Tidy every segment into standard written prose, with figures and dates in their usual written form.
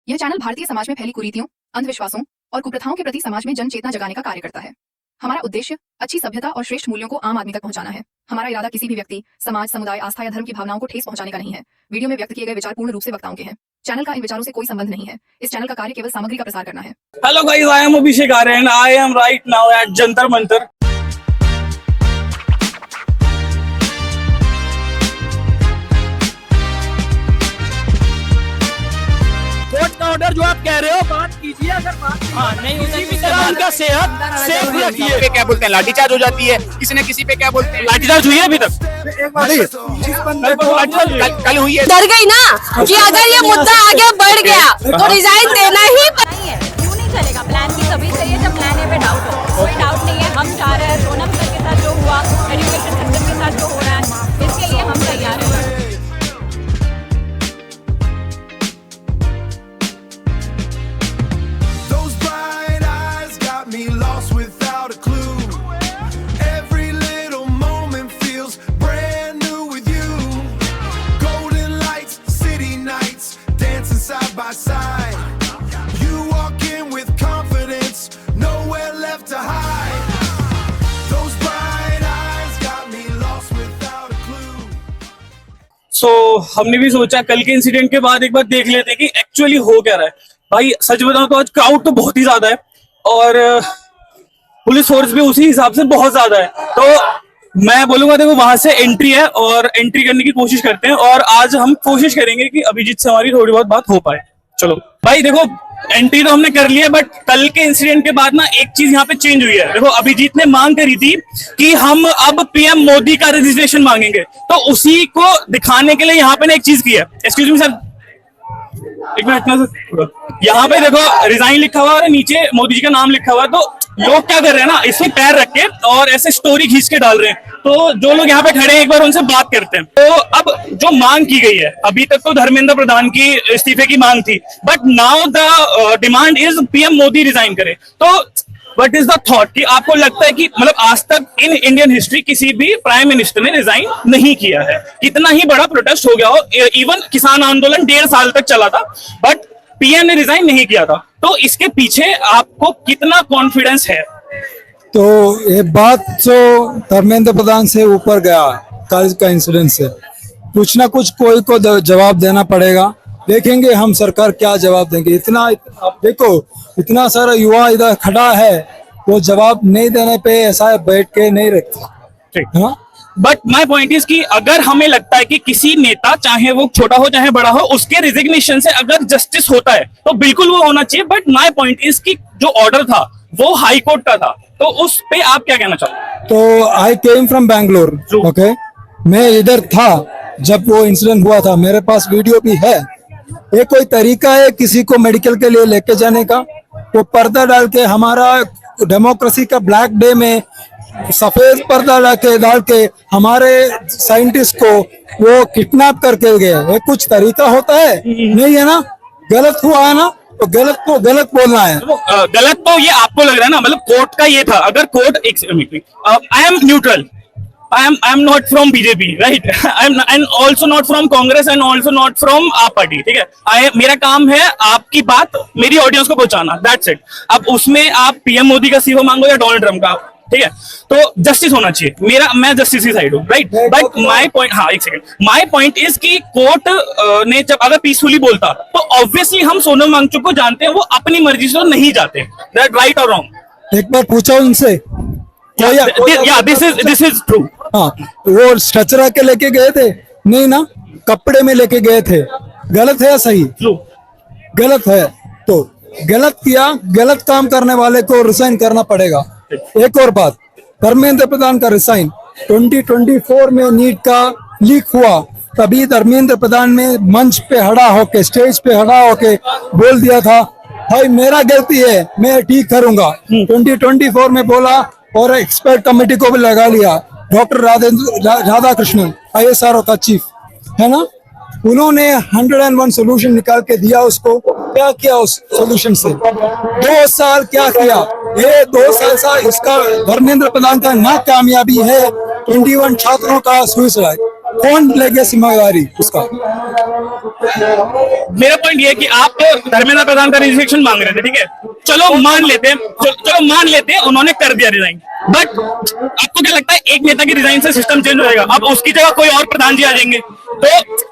यह चैनल भारतीय समाज में फैली कुरीतियों, अंधविश्वासों और कुप्रथाओं के प्रति समाज में जन चेतना जगाने का कार्य करता है। हमारा उद्देश्य अच्छी सभ्यता और श्रेष्ठ मूल्यों को आम आदमी तक पहुंचाना है। हमारा इरादा किसी भी व्यक्ति, समाज, समुदाय, आस्था या धर्म की भावनाओं को ठेस पहुंचाने का नहीं है। वीडियो में व्यक्त किए गए विचार पूर्ण रूप से वक्ताओं के हैं। चैनल का इन विचारों से कोई संबंध नहीं है। इस चैनल का कार्य केवल सामग्री का प्रसार करना है। Hello guys, I am Abhishek Arya and I am right now at Jantar Mantar. Court का ऑर्डर जो आप कह रहे हो, बात कीजिए। अगर बात नहीं किसी भी तरह उनका सेहत सेफ रखिए। क्या बोलते हैं, लाठीचार्ज हो जाती है, किसी न किसी पे क्या बोलते हैं। लाठीचार्ज हुई है अभी तक? कल हुई है। डर गई ना कि अगर ये मुद्दा आगे बढ़ गया तो रिजाइन देना ही है। क्यों नहीं चलेगा? प्लान भी तभी चाहिए जब प्लान ए पे डाउट हो। कोई डाउट नहीं है। हम चाह रहे हैं सोनम सर के साथ जो हुआ, एजुकेशन सिस्टम के साथ जो हो रहा है, इसके लिए हम तैयार हैं। हमने भी सोचा कल के इंसिडेंट के बाद एक बार देख लेते हैं कि एक्चुअली हो क्या रहा है। भाई सच बताऊं तो आज क्राउड तो बहुत ही ज्यादा है और पुलिस फोर्स भी उसी हिसाब से बहुत ज्यादा है। तो मैं बोलूंगा देखो, वहां से एंट्री है और एंट्री करने की कोशिश करते हैं और आज हम कोशिश करेंगे कि अभिजीत से हमारी थोड़ी बहुत बात हो पाए। चलो भाई, देखो एंट्री तो हमने कर ली है, बट कल के इंसिडेंट के बाद ना एक चीज यहाँ पे चेंज हुई है। देखो, अभिजीत ने मांग करी थी कि हम अब पीएम मोदी का रजिस्ट्रेशन मांगेंगे, तो उसी को दिखाने के लिए यहाँ पे ना एक चीज की है। एक्सक्यूज मी सर, एक मिनट ना सर, यहाँ पे देखो रिजाइन लिखा हुआ है, नीचे मोदी जी का नाम लिखा हुआ है। तो लोग क्या कर रहे हैं ना, इसमें पैर रख के और ऐसे स्टोरी खींच के डाल रहे हैं। तो जो लोग यहाँ पे खड़े हैं एक बार उनसे बात करते हैं। तो अब जो मांग की गई है, अभी तक तो धर्मेंद्र प्रधान की इस्तीफे की मांग थी, but now the demand is PM Modi resign करे। तो व्हाट इज द थॉट कि आपको लगता है कि मतलब आज तक इन इंडियन हिस्ट्री किसी भी प्राइम मिनिस्टर ने रिजाइन नहीं किया है, कितना ही बड़ा प्रोटेस्ट हो गया हो, इवन किसान आंदोलन 1.5 साल तक चला था, बट पीएम ने रिजाइन नहीं किया था। तो इसके पीछे आपको कितना कॉन्फिडेंस है? तो ये बात तो धर्मेंद्र प्रधान से ऊपर गया कल का इंसिडेंट से। कुछ ना कुछ कोई को जवाब देना पड़ेगा। देखेंगे हम सरकार क्या जवाब देंगे। इतना आप देखो, इतना सारा युवा इधर खड़ा है, वो जवाब नहीं देने पे ऐसा बैठ के नहीं रखते। ठीक है, बट माय पॉइंट इज कि अगर हमें लगता है कि किसी नेता, चाहे वो छोटा हो चाहे बड़ा हो, उसके रिजिग्नेशन से अगर जस्टिस होता है तो बिल्कुल वो होना चाहिए। बट माय पॉइंट इज कि जो ऑर्डर था वो हाई कोर्ट का था, तो उस पे आप क्या कहना चाहते? तो आई केम फ्रॉम बैंगलोर, ओके, मैं इधर था जब वो इंसिडेंट हुआ था, मेरे पास वीडियो भी है। ये कोई तरीका है किसी को मेडिकल के लिए लेके जाने का? वो पर्दा डाल के, हमारा डेमोक्रेसी का ब्लैक डे में सफेद पर्दा डाल के हमारे साइंटिस्ट को वो किडनैप करके गए। ये कुछ तरीका होता है? नहीं है ना। गलत हुआ है ना, तो गलत को गलत बोलना है। गलत तो ये आपको लग रहा है ना, मतलब कोर्ट का ये था। अगर court I am neutral, I am not from BJP, right? I'm also not from Congress and also not from आप पार्टी, ठीक है? मेरा काम है आपकी बात मेरी ऑडियंस को पहुंचाना, that's it। अब उसमें आप पीएम मोदी का इस्तीफा मांगो या डोनाल्ड ट्रम्प का, ठीक है? तो जस्टिस होना चाहिए। मैं जस्टिस की साइड हूँ, राइट? बट माय पॉइंट, हाँ एक सेकंड, माय पॉइंट इज कि कोर्ट ने जब अगर पीसफुली बोलता तो ऑब्वियसली हम सोनम वांगचुक को जानते हैं, वो अपनी मर्जी से नहीं जाते। दैट राइट और रॉन्ग? एक बार पूछा उनसे। This is true. हाँ, वो स्ट्रचरा के लेके गए थे नहीं ना, कपड़े में लेके गए थे। गलत है या सही? गलत है। तो गलत किया, गलत काम करने वाले को रिसाइन करना पड़ेगा। एक और बात, धर्मेंद्र प्रधान का रिसाइन 2024 में नीट का लीक हुआ, तभी धर्मेंद्र प्रधान ने मंच पे खड़ा होके, स्टेज पे खड़ा होके बोल दिया था, भाई मेरा गलती है, मैं ठीक करूंगा। 2024 में बोला और एक्सपर्ट कमेटी को भी लगा लिया। डॉक्टर राधाकृष्णन ISRO का चीफ है ना, उन्होंने 101 सोल्यूशन निकाल के दिया उसको। क्या किया उस सोल्यूशन से? 2 साल क्या किया? ये 2 साल सा इसका धर्मेंद्र प्रधान का नाकामयाबी है। 21 छात्रों का सुसाइड, कौन ले गया जिम्मेदारी उसका? मेरा पॉइंट ये है कि आप धर्मेंद्र प्रधान का रिजेक्शन मांग रहे थे, ठीक है, चलो मान लेते हैं, चलो मान लेते हैं उन्होंने कर दिया रिजाइन, बट आपको क्या लगता है एक नेता की रिजाइन से सिस्टम चेंज हो जाएगा? अब उसकी जगह कोई और प्रधान जी आ जाएंगे? तो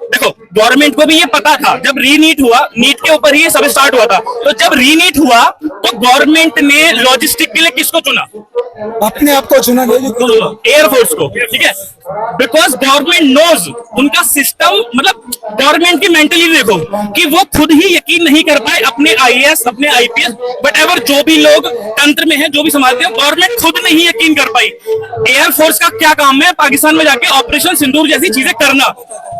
देखो, गवर्नमेंट को भी ये पता था, जब रीनीट हुआ, नीट के ऊपर ही सब स्टार्ट हुआ था, तो जब रीनीट हुआ तो गवर्नमेंट ने लॉजिस्टिक के लिए किसको चुना? अपने आप को चुना, एयरफोर्स को, ठीक है, बिकॉज गवर्नमेंट नोज, उनका सिस्टम, मतलब गवर्नमेंट की मेंटली देखो कि वो खुद ही यकीन नहीं कर पाए अपने आईएएस, अपने आईपीएस, बट एवर जो भी लोग तंत्र में है, जो भी संभालते हैं, गवर्नमेंट खुद नहीं यकीन कर पाई। एयरफोर्स का क्या काम है? पाकिस्तान में जाके ऑपरेशन सिंदूर जैसी चीजें करना।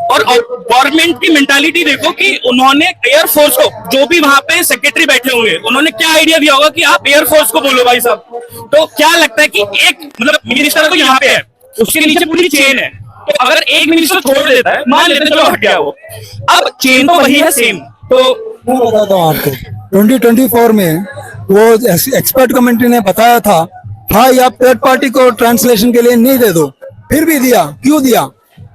और गवर्नमेंट की मेंटालिटी देखो कि उन्होंने एयरफोर्स को, जो भी वहां पे सेक्रेटरी बैठे होंगे, उन्होंने क्या आइडिया दिया होगा कि आप एयरफोर्स को बोलो भाई साहब। तो क्या लगता है कि एक मतलब मिनिस्टर तो यहाँ पे है, उसके नीचे पूरी चेन है, तो अगर एक मिनिस्टर छोड़ देता है, मान लेते हैं चलो हट गया वो, अब चेन तो वही है सेम। तो मैं बताता हूँ आपको, 2024 में वो एक्सपर्ट कमेटी ने बताया था, भाई आप थर्ड पार्टी को ट्रांसलेशन के लिए नहीं दे दो, फिर भी दिया। क्यों दिया?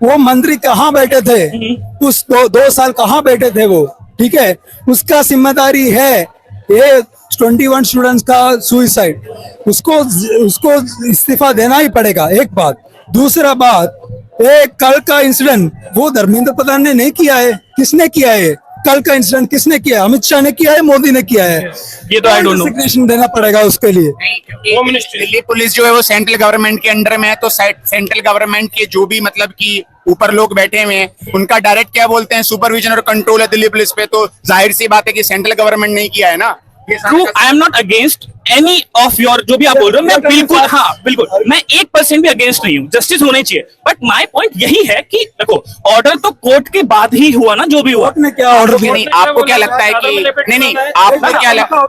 वो मंत्री कहाँ बैठे थे उस दो साल, कहाँ बैठे थे वो, ठीक है, उसका जिम्मेदारी है ये 21 स्टूडेंट्स का सुसाइड, उसको इस्तीफा देना ही पड़ेगा, एक बात। दूसरा बात, एक कल का इंसिडेंट वो धर्मेंद्र प्रधान ने नहीं किया है, किसने किया है? कल का इंसिडेंट किसने किया है? अमित शाह ने किया है, मोदी ने किया है? ये तो आई डोंट नो, रेजिग्नेशन देना पड़ेगा उसके लिए। दिल्ली पुलिस जो है वो सेंट्रल गवर्नमेंट के अंडर में है, तो सेंट्रल गवर्नमेंट के जो भी मतलब कि ऊपर लोग बैठे हुए हैं, उनका डायरेक्ट क्या बोलते हैं, सुपरविजन और कंट्रोल है दिल्ली पुलिस पे। तो जाहिर सी बात है कि सेंट्रल गवर्नमेंट नहीं किया है ना। True, I am not against any of your, जो भी आप बोल रहे हो, मैं बिल्कुल, हाँ बिल्कुल, मैं 1% भी अगेंस्ट नहीं हूँ, जस्टिस होनी चाहिए। बट माय पॉइंट यही है कि देखो, ऑर्डर तो कोर्ट के बाद ही हुआ ना, जो भी हुआ। कोर्ट ने क्या ऑर्डर दिया? नहीं, आपको क्या लगता है कि नहीं आपको क्या लगता है?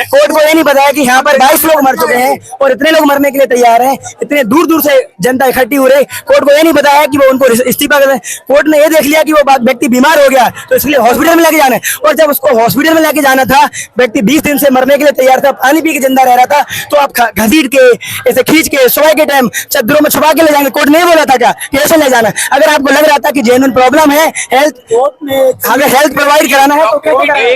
कोर्ट को ये नहीं बताया कि यहाँ पर 22 लोग मर चुके हैं और इतने लोग मरने के लिए तैयार हैं, इतने दूर दूर से जनता इकट्ठी हो रही। कोर्ट को ये नहीं बताया कि वो उनको इस्तीफा कर रहे हैं। कोर्ट ने ये देख लिया कि वो व्यक्ति बीमार हो गया तो इसलिए हॉस्पिटल में लेके जाना है, और जब उसको हॉस्पिटल में लेके जाना था, व्यक्ति 20 दिन से मरने के लिए तैयार था, पानी पी के जिंदा रह रहा था, तो आप घसीट के ऐसे खींच के सुबह के टाइम चद्दरों में छुपा के ले जाएंगे? कोर्ट नहीं बोला था क्या कि ऐसे ले जाना? अगर आपको लग रहा था कि जेन्युइन प्रॉब्लम है हेल्थ, अगर हेल्थ प्रोवाइड कराना है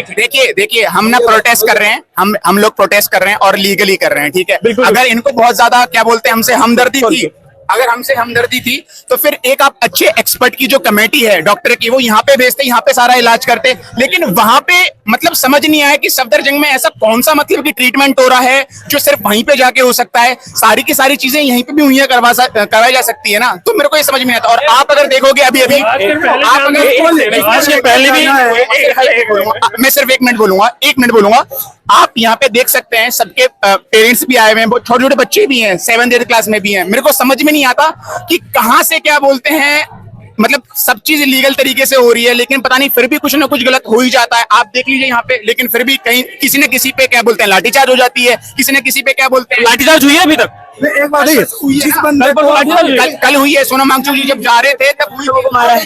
तो देखिए हम ना प्रोटेस्ट कर रहे हैं, हम लोग प्रोटेस्ट कर रहे हैं और लीगली कर रहे हैं, ठीक है। अगर इनको बहुत ज्यादा क्या बोलते हैं हमसे हमदर्दी थी, अगर हमसे हमदर्दी थी तो फिर एक आप अच्छे एक्सपर्ट की जो कमेटी है डॉक्टर की, वो यहाँ पे भेजते, यहाँ पे सारा इलाज करते। लेकिन वहां पे मतलब समझ नहीं आया कि सफदरजंग में ऐसा कौन सा मतलब कि ट्रीटमेंट हो रहा है जो सिर्फ वहीं पे जाके हो सकता है। सारी की सारी चीजें यहीं पे भी मुहैया करवाई जा सकती है ना। तो मेरे को ये समझ में नहीं आता। और आप अगर देखोगे अभी आप अगर पहले भी, मैं सिर्फ 1 मिनट बोलूंगा। आप यहाँ पे देख सकते हैं सबके पेरेंट्स भी आए हुए हैं, छोटे छोटे बच्चे भी हैं, 7th 8th क्लास में भी हैं। मेरे को समझ में नहीं आता कि कहाँ से क्या बोलते हैं, मतलब सब चीज लीगल तरीके से हो रही है, लेकिन पता नहीं फिर भी कुछ ना कुछ गलत हो ही जाता है। आप देख लीजिए यहाँ पे, लेकिन फिर भी कहीं किसी न किसी पे क्या बोलते हैं लाठीचार्ज हो जाती है, किसी न किसी पे क्या बोलते हैं लाठीचार्ज हुई है अभी तक? एक बात है, जिस बंदे को कल हुई है, सोनम वांगचुक जी जब जा रहे थे तब हुई लोगों को मारा है।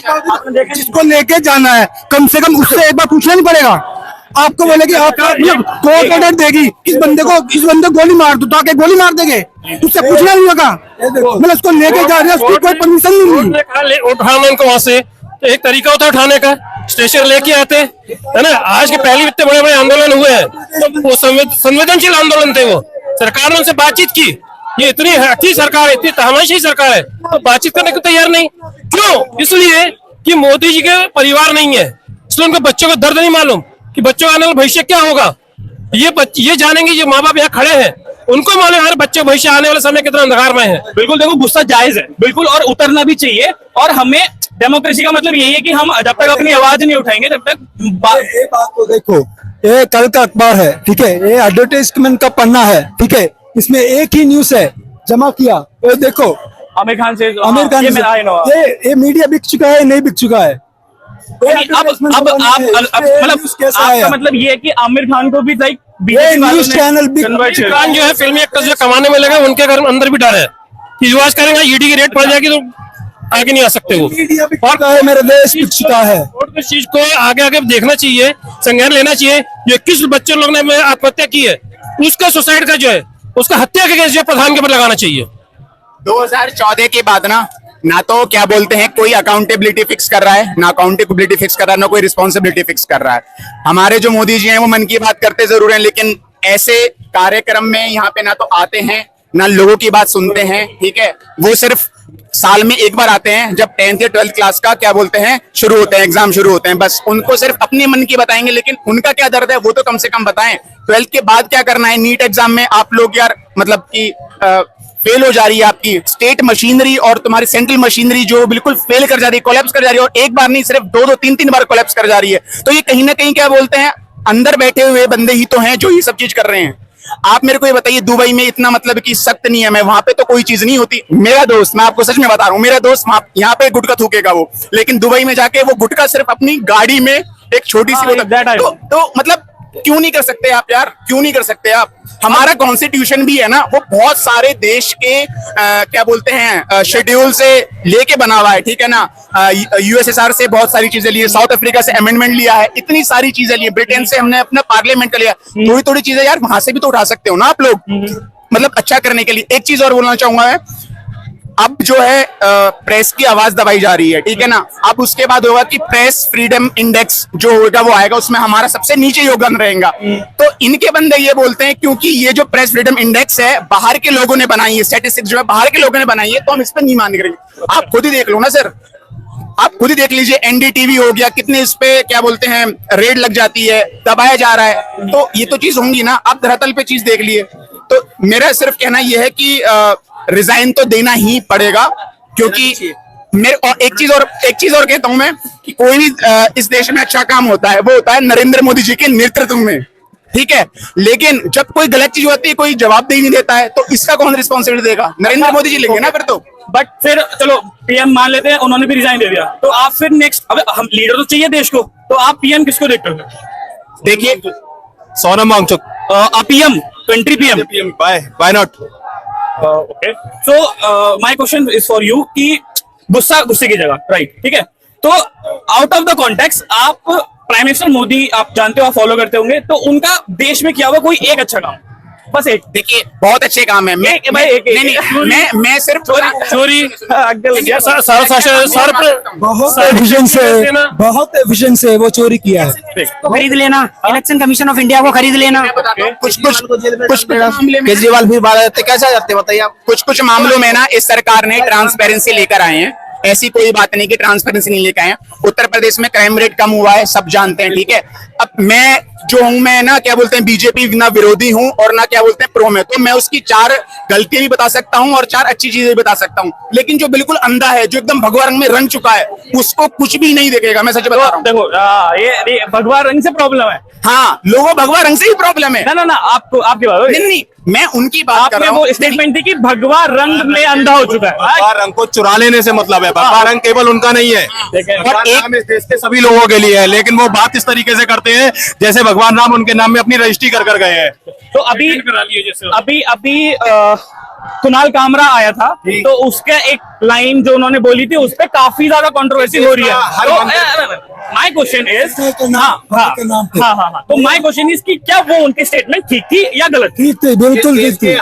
जिसको लेके जाना है, कम से कम उससे एक बार पूछना नहीं पड़ेगा। आपको बोले कि आप कोर्ट ऑर्डर देगी, इस बंदे को गोली मार दो, तो आके गोली मार देंगे, उससे पूछना नहीं होगा। मतलब उसको लेके जा रहे हैं, उसकी कोई परमिशन नहीं मिली। उठाना इनको वहां से, तो एक तरीका होता है उठाने का, स्टेशन लेके आते है ना। आज के पहले इतने बड़े बड़े आंदोलन हुए हैं, तो वो संवेदनशील आंदोलन थे, वो सरकार ने उनसे बातचीत की। ये इतनी अच्छी सरकार है, इतनी तमाशी सरकार है, तो बातचीत करने को तैयार नहीं। क्यों? इसलिए कि मोदी जी के परिवार नहीं है, इसलिए उनको बच्चों को दर्द नहीं मालूम कि बच्चों का आने वाला भविष्य क्या होगा। ये जानेंगे, जो माँ बाप यहाँ खड़े हैं उनको मालूम हमारे बच्चे भविष्य आने वाले समय कितना अंधकार में है। बिल्कुल, देखो गुस्सा जायज है बिल्कुल, और उतरना भी चाहिए। और हमें डेमोक्रेसी का मतलब यही है कि हम जब तक अपनी आवाज नहीं उठाएंगे तब तक ये बात तो देखो, ये कल का अखबार है, ठीक है, ये एडवर्टाइजमेंट का पन्ना है, ठीक है, इसमें एक ही न्यूज है जमा किया। ये देखो आमिर खान से, ये मीडिया बिक चुका है, नहीं बिक चुका है। अब मतलब ये है कि आमिर खान को भी लाइक न्यूज चैनल खान जो है फिल्मी एक्टर्स जो कमाने में लगे, उनके घर अंदर भी डर है कि युवाज करेंगे, ईडी की रेट पड़ जाएगी तो आगे नहीं आ सकते वो। और मेरा देश बिक चुका है। और इस चीज को आगे आगे देखना चाहिए, संज्ञान लेना चाहिए। जो 21 बच्चे लोग ने आत्महत्या की है, उसका सुसाइड का जो है, उसका हत्या का केस जो प्रधान के ऊपर लगाना चाहिए। 2014 के बाद ना ना तो क्या बोलते हैं कोई अकाउंटेबिलिटी फिक्स कर रहा है, ना अकाउंटेबिलिटी फिक्स कर रहा है, ना कोई रिस्पॉन्सिबिलिटी फिक्स कर रहा है। हमारे जो मोदी जी हैं वो मन की बात करते जरूर हैं, लेकिन ऐसे कार्यक्रम में यहाँ पे ना तो आते हैं ना लोगों की बात सुनते हैं, ठीक है। वो सिर्फ साल में एक बार आते हैं जब 10th या 12th क्लास का क्या बोलते हैं शुरू होते हैं, एग्जाम शुरू होते हैं, बस उनको सिर्फ अपने मन की बताएंगे, लेकिन उनका क्या दर्द है वो तो कम से कम बताएं। 12th के बाद क्या करना है, नीट एग्जाम में आप लोग यार मतलब कि फेल हो जा रही है आपकी स्टेट मशीनरी और तुम्हारी सेंट्रल मशीनरी जो बिल्कुल फेल कर जा रही है, कोलैप्स कर जा रही है, और एक बार नहीं सिर्फ 2-2 3-3 बार कोलैप्स कर जा रही है। तो ये कहीं ना कहीं क्या बोलते हैं अंदर बैठे हुए बंदे ही तो हैं जो ये सब चीज कर रहे हैं। आप मेरे को ये बताइए, दुबई में इतना मतलब कि सख्त नियम है, वहां पे तो कोई चीज नहीं होती। मेरा दोस्त, मैं आपको सच में बता रहा हूँ, मेरा दोस्त यहाँ पे गुटखा थूकेगा वो, लेकिन दुबई में जाके वो गुटखा सिर्फ अपनी गाड़ी में एक छोटी सी तो मतलब क्यों नहीं कर सकते आप यार, क्यों नहीं कर सकते आप? हमारा कॉन्स्टिट्यूशन भी है ना, वो बहुत सारे देश के क्या बोलते हैं शेड्यूल से लेके बना हुआ है, ठीक है ना। यूएसएसआर से बहुत सारी चीजें ली है, साउथ अफ्रीका से अमेंडमेंट लिया है, इतनी सारी चीजें ली है, ब्रिटेन से हमने अपना पार्लियामेंट का लिया। थोड़ी थोड़ी चीजें यार वहां से भी तो उठा सकते हो ना आप लोग, मतलब अच्छा करने के लिए। एक चीज और बोलना चाहूंगा मैं, अब जो है प्रेस की आवाज दबाई जा रही है, ठीक है ना। अब उसके बाद होगा कि प्रेस फ्रीडम इंडेक्स जो होगा वो आएगा, उसमें हमारा सबसे नीचे योगदान रहेगा। तो इनके बंदे ये बोलते हैं क्योंकि ये जो प्रेस फ्रीडम इंडेक्स है बाहर के लोगों ने बनाई है, स्टैटिस्टिक्स जो है बाहर के लोगों ने बनाई है, तो हम इस पर नहीं मान करेंगे। आप खुद ही देख लो ना सर, आप खुद ही देख लीजिए, एनडीटीवी हो गया, कितने इस पे क्या बोलते हैं रेड लग जाती है, दबाया जा रहा है, तो ये तो चीज होंगी ना। आप धरातल पे चीज देख लिए। तो मेरा सिर्फ कहना यह है कि रिजाइन तो देना ही पड़ेगा, क्योंकि मेरे और एक चीज और कहता हूं मैं कि कोई भी इस देश में अच्छा काम होता है वो होता है नरेंद्र मोदी जी के नेतृत्व में, ठीक है। लेकिन जब कोई गलत चीज होती है कोई जवाबदेही नहीं देता है, तो इसका कौन रिस्पॉन्सिबिलिटी देगा? नरेंद्र मोदी जी लेंगे ना फिर तो। बट फिर चलो पीएम मान लेते हैं, उन्होंने भी रिजाइन दे दिया, तो आप फिर नेक्स्ट, अब हम लीडर तो चाहिए देश को, तो आप पीएम किसको देखते हो? देखिए सोनम वांगचुक, आप PM, country PM, why not? Okay, so my question is for you कि गुस्सा गुस्से की जगह, राइट, ठीक है। तो आउट ऑफ द कॉन्टेक्स्ट आप प्राइम मिनिस्टर मोदी आप जानते हो, आप फॉलो करते होंगे, तो उनका देश में किया हुआ कोई एक अच्छा काम, बस एक। देखिए बहुत अच्छे काम है। मैं सिर्फ चोरी बहुत एफिशिएंसी से वो चोरी किया है। खरीद लेना, इलेक्शन कमीशन ऑफ इंडिया को खरीद लेना। कुछ केजरीवाल भी बाहर जाते, कैसे जाते बताइए आप? कुछ मामलों में ना इस सरकार ने ट्रांसपेरेंसी लेकर आए हैं, ऐसी कोई बात नहीं कि ट्रांसपेरेंसी नहीं लेकर आए हैं। उत्तर प्रदेश में क्राइम रेट कम हुआ है, सब जानते हैं, ठीक है। अब मैं जो हूं, मैं ना क्या बोलते हैं बीजेपी ना विरोधी हूं और ना क्या बोलते हैं प्रो में, तो मैं उसकी 4 गलतियां भी बता सकता हूं और 4 अच्छी चीजें भी बता सकता हूं। लेकिन जो बिल्कुल अंधा है, जो एकदम भगवा रंग में रंग चुका है, उसको कुछ भी नहीं देखेगा, मैं सच बता रहा हूं। देखो ये भगवा रंग से प्रॉब्लम है। हाँ, लोगों भगवा रंग से ही प्रॉब्लम है। ना आपको आपकी बात नहीं, मैं उनकी बात कर रहा हूं। वो स्टेटमेंट थी कि भगवा रंग में अंधा हो चुका है। भगवा रंग को चुरा लेने से मतलब है, भगवा रंग केवल उनका नहीं है, और एक इस देश के सभी लोगों के लिए है। लेकिन वो बात इस तरीके से करते हैं जैसे भगवान राम उनके नाम में अपनी रजिस्ट्री कर गए हैं। तो अभी कुणाल कामरा आया था, तो उसका एक लाइन जो उन्होंने बोली थी उस पर काफी ज्यादा कंट्रोवर्सी हो रही है। माय क्वेश्चन इज, तो माय क्वेश्चन इज कि क्या वो उनकी स्टेटमेंट ठीक थी या गलत थी? ठीक थी, बिल्कुल ठीक थी।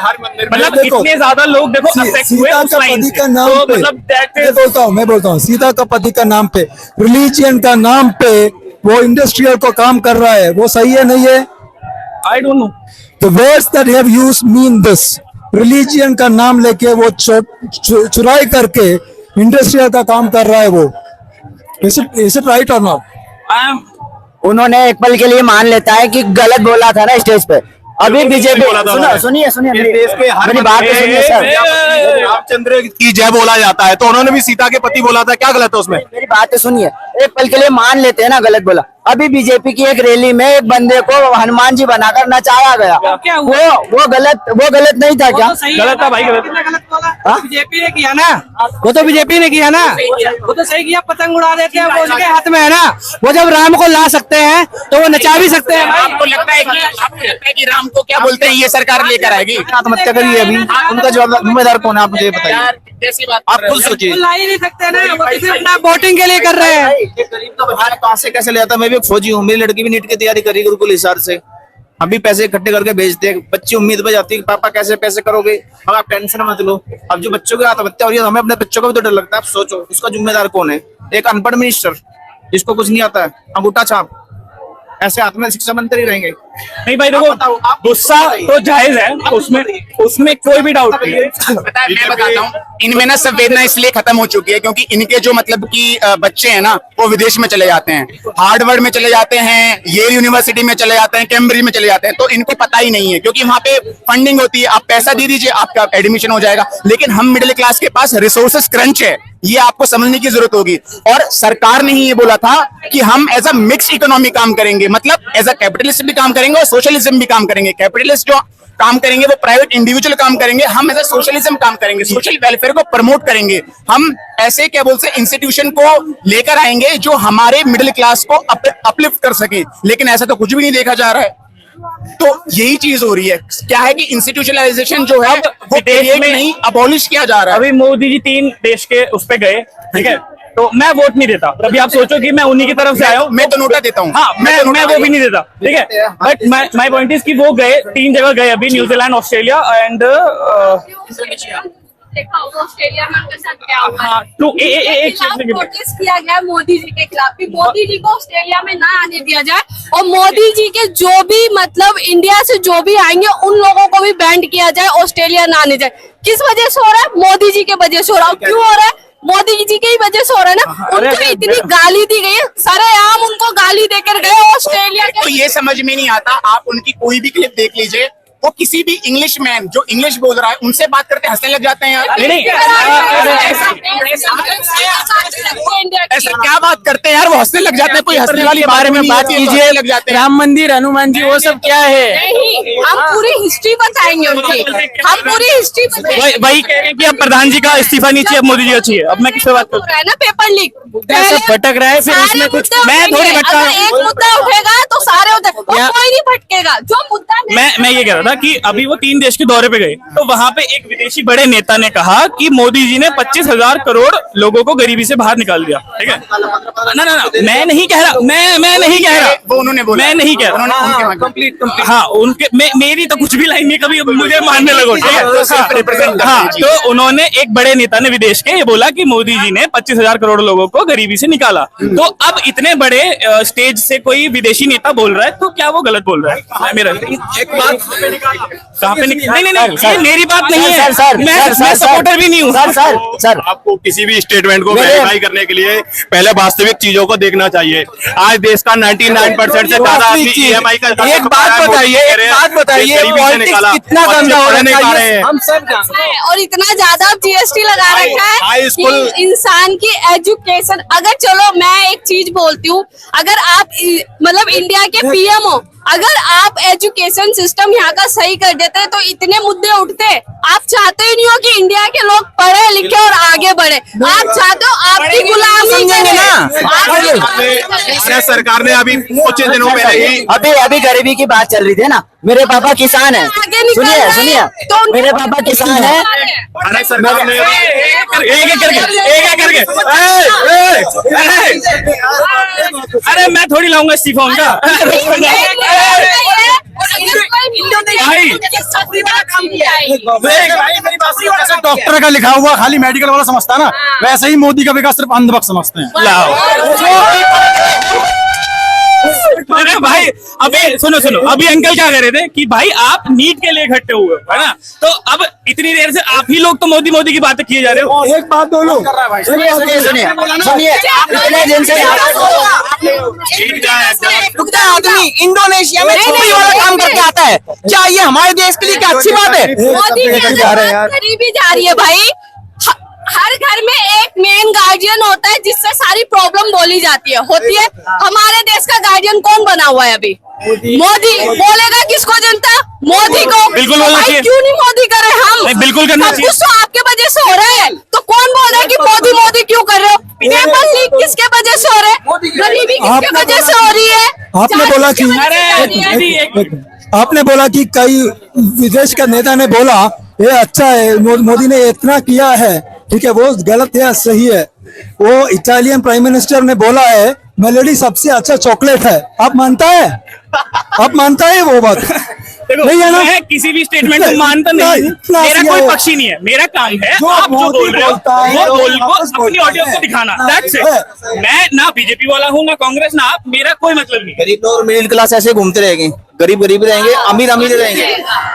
मतलब इतने ज्यादा लोग देखो अफेक्ट हुए उस लाइन से, तो मतलब मैं बोलता हूँ सीता का पति का नाम पे, रिलीजियन का नाम पे वो इंडस्ट्रियल को काम कर रहा है, वो सही है नहीं है? I don't know, The words that you have used mean this. Religion का नाम लेके वो चुराई करके इंडस्ट्रियल का काम कर रहा है वो। Is it right or not? उन्होंने एक पल के लिए मान लेता है कि गलत बोला था ना स्टेज पे। अभी बीजेपी सुनिए देश के मेरी बात तो सुनिए सर। रामचंद्र की जय बोला जाता है, तो उन्होंने भी सीता के पति बोला था, क्या गलत है उसमें? मेरी बात तो सुनिए, एक पल के लिए मान लेते हैं ना गलत बोला। अभी बीजेपी की एक रैली में एक बंदे को हनुमान जी बनाकर नचाया गया, वो गलत नहीं था क्या? गलत था भाई, गलत बीजेपी ने किया ना, वो तो बीजेपी ने किया ना, वो तो सही किया। पतंग उड़ा देते हैं, वो उनके हाथ में है ना। वो जब राम को ला सकते हैं तो वो नचा भी सकते हैं। आपको लगता है कि राम को क्या बोलते हैं ये सरकार लेकर आएगी? आत्महत्या करी है अभी, उनका जिम्मेदार कौन है? आप मुझे बताइए, जैसी बात आप खुद सोचिए। ला ही नहीं सकते ना, वो सिर्फ अपना वोटिंग के लिए कर रहे हैं। गरीब तो बाहर कहाँ से कैसे ले आता? मैं भी एक फौजी हूँ, मेरी लड़की भी नीट की तैयारी करी गुरुकुल हिसार से, हम भी पैसे इकट्ठे करके भेजते हैं, बच्ची उम्मीद पे जाती है कि पापा कैसे पैसे करोगे, मगर आप टेंशन मत लो। अब जो बच्चों की आत्महत्या हो रही है, हमें अपने बच्चों का भी तो डर लगता है। आप सोचो उसका जिम्मेदार कौन है? एक अनपढ़ मिनिस्टर जिसको कुछ नहीं आता है, अंगूठा छाप, ऐसे हाथ में शिक्षा मंत्री रहेंगे। नहीं भाई देखो, गुस्सा तो जायज है, उसमें कोई भी डाउट नहीं है। मैं बताता हूँ, इनमें ना संवेदना इसलिए खत्म हो चुकी है क्योंकि इनके जो मतलब कि बच्चे हैं ना, वो विदेश में चले जाते हैं, हार्वर्ड में चले जाते हैं, येल यूनिवर्सिटी में चले जाते हैं, कैम्ब्रिज में चले जाते हैं, तो इनको पता ही नहीं है क्योंकि वहां पे फंडिंग होती है, आप पैसा दे दीजिए आपका एडमिशन हो जाएगा। लेकिन हम मिडिल क्लास के पास रिसोर्सेस क्रंच है, ये आपको समझने की जरूरत होगी। और सरकार ने ही ये बोला था कि हम एज अ मिक्स इकोनॉमी काम करेंगे, मतलब एज अ कैपिटलिस्ट भी काम करेंगे और सोशलिज्म भी काम करेंगे। कैपिटलिस्ट जो काम करेंगे वो प्राइवेट इंडिविजुअल काम करेंगे, हम एज अ सोशलिज्म काम करेंगे, सोशल वेलफेयर को प्रमोट करेंगे। हम ऐसे क्या बोलते हैं इंस्टीट्यूशन को लेकर आएंगे जो हमारे मिडिल क्लास को अपलिफ्ट कर सके, लेकिन ऐसा तो कुछ भी नहीं देखा जा रहा है। तो यही चीज हो रही है, क्या है कि इंस्टीट्यूशनलाइजेशन जो है वो देश में नहीं अबॉलिश किया जा रहा है। अभी मोदी जी 3 देश के उस पे गए, ठीक है, तो मैं वोट नहीं देता। अभी आप सोचो कि मैं उन्हीं की तरफ से आया हूँ, मैं तो नोटा देता हूँ। हाँ, मैं वो भी नहीं देता, ठीक है। बट माय पॉइंट इज कि वो गए 3 जगह गए अभी, न्यूजीलैंड, ऑस्ट्रेलिया एंड ऑस्ट्रेलिया में उनके साथ क्या हुआ? हाँ, एक प्रोटेस्ट किया गया मोदी जी के खिलाफ कि मोदी जी को ऑस्ट्रेलिया में ना आने दिया जाए, और मोदी जी के जो भी मतलब इंडिया से जो भी आएंगे उन लोगों को भी बैंड किया जाए, ऑस्ट्रेलिया ना आने जाए। किस वजह से हो रहा है? मोदी जी के वजह से हो रहा है। क्यों हो रहा है? मोदी जी की ही वजह से हो रहा है ना। उनको इतनी गाली दी गई है, सरेआम उनको गाली देकर गए ऑस्ट्रेलिया के। तो ये समझ में नहीं आता, आप उनकी कोई भी क्लिप देख लीजिए, वो किसी भी इंग्लिश मैन जो इंग्लिश बोल रहा है उनसे बात करते हंसने लग जाते हैं यार। ऐसा क्या बात करते हैं यार, वो हंसने लग जाते हैं। कोई हंसने वाली बारे में बात कीजिए लग जाते हैं। राम मंदिर, हनुमान जी, वो सब क्या है? नहीं, हम पूरी हिस्ट्री बताएंगे उनकी, हम पूरी हिस्ट्री बताएंगे। वही कह रहे हैं कि अब प्रधान जी का इस्तीफा नहीं चाहिए, अब मोदी जी का चाहिए। अब मैं किससे बात हो रहा है ना पेपर लीक, सब भटक रहा है, फिर उसमें कुछ मैं थोड़ी भटका रहा हूं। एक मुद्दा उठेगा तो सारे उठे, और कोई नहीं भटकेगा जो मुद्दा मैं ये कह रहा था कि अभी वो 3 देश के दौरे पे गए, तो वहां पे एक विदेशी बड़े नेता ने कहा कि मोदी जी ने 25,000 करोड़ लोगों को गरीबी से बाहर निकाल दिया, ठीक है ना, मैं नहीं कह रहा, मैं नहीं कह रहा, वो उन्होंने बोला, मैं नहीं कह रहा, कंप्लीट हाँ उनके मेरी तो कुछ भी लाइन नहीं, कभी मुझे मानने लगो, ठीक है। हाँ, तो उन्होंने एक बड़े नेता ने विदेश के ये बोला कि मोदी जी ने 25,000 करोड़ लोगों को गरीबी से निकाला। तो अब इतने बड़े स्टेज से कोई विदेशी नेता बोल रहा है, तो क्या वो गलत बोल रहा है? मेरा एक बात कहाँ पे नहीं, ये मेरी बात नहीं है, मैं सपोर्टर भी नहीं हूँ सर। आपको किसी भी स्टेटमेंट को वेरीफाई करने के लिए पहले वास्तविक चीजों को देखना चाहिए। आज देश का 99% से ज्यादा आदमी EMI का एक बात बताइए, पॉलिटिक्स कितना गंदा हो रहा है, हम सब जानते हैं। और इतना ज्यादा GST लगा रखा है कि इंसान की एजुकेशन, अगर चलो मैं एक चीज बोलती हूँ, अगर आप मतलब इंडिया के PM हो, अगर आप एजुकेशन सिस्टम यहाँ का सही कर देते तो इतने मुद्दे उठते। आप चाहते ही नहीं हो कि इंडिया के लोग पढ़े लिखे और आगे बढ़े, आप चाहते हो आपकी गुलामी करें। सरकार ने अभी कुछ दिनों पहले ही अभी गरीबी की बात चल रही थी ना, मेरे पापा किसान है, सुनिए मेरे पापा किसान है। सरकार ने अरे मैं थोड़ी लाऊंगा इस्तीफा उनका। डॉक्टर का लिखा हुआ खाली मेडिकल वाला समझता है ना, वैसे ही मोदी का विकास सिर्फ अंधभक्त समझते हैं। अरे भाई अभी सुनो अभी अंकल क्या कह रहे थे कि भाई आप नीट के लिए इकट्ठे हुए है ना, तो अब इतनी देर से आप ही लोग तो मोदी की बातें किए जा रहे हो। एक बात बोलो, आदमी इंडोनेशिया में छोटी वाला काम करके आता है, क्या ये हमारे देश के लिए क्या अच्छी बात है? मोदी गरीबी जा रही है भाई। हर घर में एक मेन गार्जियन होता है जिससे सारी प्रॉब्लम बोली जाती है, होती है। हमारे देश का गार्जियन कौन बना हुआ है अभी? मोदी। बोलेगा किसको जनता? मोदी को। बिल्कुल बोलना चाहिए। क्यों नहीं मोदी करे? हम बिल्कुल करना चाहिए। तो आपके वजह से हो रहा है, तो कौन बोल रहा है कि मोदी क्यों कर रहे हो? पेपर लीक किसके वजह से हो रहे हैं? गरीबी किसके वजह से हो रही है? आपने बोला कि कई विदेश का नेता ने बोला ये अच्छा है, मोदी ने इतना किया है, ठीक है, वो गलत है सही है। वो इटालियन प्राइम मिनिस्टर ने बोला है मेलोडी सबसे अच्छा चॉकलेट है, आप मानता है? आप मानता है वो बात? देखो नहीं है ना? मैं किसी भी स्टेटमेंट को मानता नहीं हूँ, इतना मेरा सिया कोई है। पक्ष ही नहीं है, मेरा काम है जो आप जो मोदी बोल रहे हो बोलता है, वो बोल को वापस अपनी बोलता ऑडियंस है। को दिखाना, हाँ, दैट्स है। इट। मैं ना बीजेपी वाला हूँ ना कांग्रेस ना आप, मेरा कोई मतलब नहीं। गरीब लोग मिडिल क्लास ऐसे घूमते रहेंगे, गरीब गरीब रहेंगे, अमीर अमीर रहेंगे।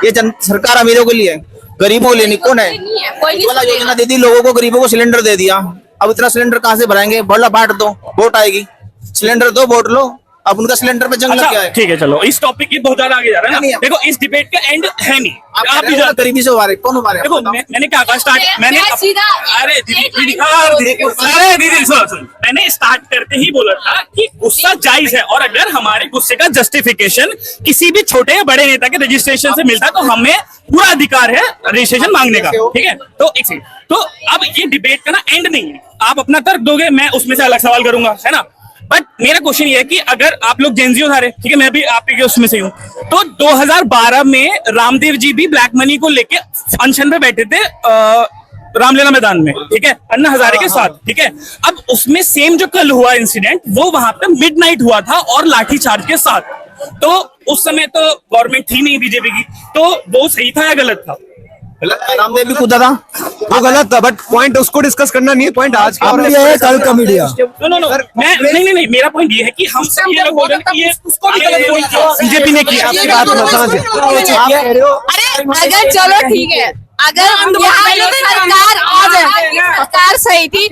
ये सरकार अमीरों के लिए है, गरीबों के लिए नहीं। कौन है कोई नहीं उज्ज्वला सुनेगा। योजना दे दी लोगों को, गरीबों को सिलेंडर दे दिया। अब इतना सिलेंडर कहाँ से भराएंगे? बड़ा बांट दो, वोट आएगी। सिलेंडर दो, वोट लो। अब उनका सिलेंडर पे जंग लग गया अच्छा है। ठीक है, चलो इस टॉपिक की बहुत ज्यादा आगे जा रहा है नहीं, ना। देखो इस डिबेट का एंड है नहीं, आप भी आप जानते गरीबी से उभारे, कौन उभारे? देखो मैंने क्या कहा स्टार्ट, मैंने मैं सीधा- अरे दीदी सुन, मैंने स्टार्ट करते ही बोला था कि गुस्सा जायज है, और अगर हमारे गुस्से का जस्टिफिकेशन किसी भी छोटे या बड़े नेता के रजिस्ट्रेशन से मिलता है तो हमें पूरा अधिकार है रजिस्ट्रेशन मांगने का, ठीक है। तो एक सेकंड, तो अब ये डिबेट का ना एंड नहीं है, आप अपना तर्क दोगे, मैं उसमें से अलग सवाल करूंगा, है ना। बट मेरा क्वेश्चन ये है कि अगर आप लोग जेनजी उठा रहे, ठीक है, मैं भी आपके उसमें से हूँ, तो 2012 में रामदेव जी भी ब्लैक मनी को लेके अनशन पे बैठे थे रामलीला मैदान में, ठीक है, अन्ना हजारे के साथ, ठीक है। अब उसमें सेम जो कल हुआ इंसिडेंट, वो वहां पे मिडनाइट हुआ था और लाठीचार्ज के साथ। तो उस समय तो गवर्नमेंट थी नहीं बीजेपी की, तो वो सही था या गलत था? रामदेव भी कूदा था, वो गलत था, बट पॉइंट उसको डिस्कस करना नहीं है, पॉइंट आज का। अब ये है कल का मीडिया। नो मैं नहीं, मेरा पॉइंट ये है कि हम सब ये लोग बोल रहे हैं कि ये बीजेपी ने की आपकी बात ना समझे। अरे अगर चलो ठीक है, अगर यहाँ पे सरकार आ जाए, सरकार सही थी,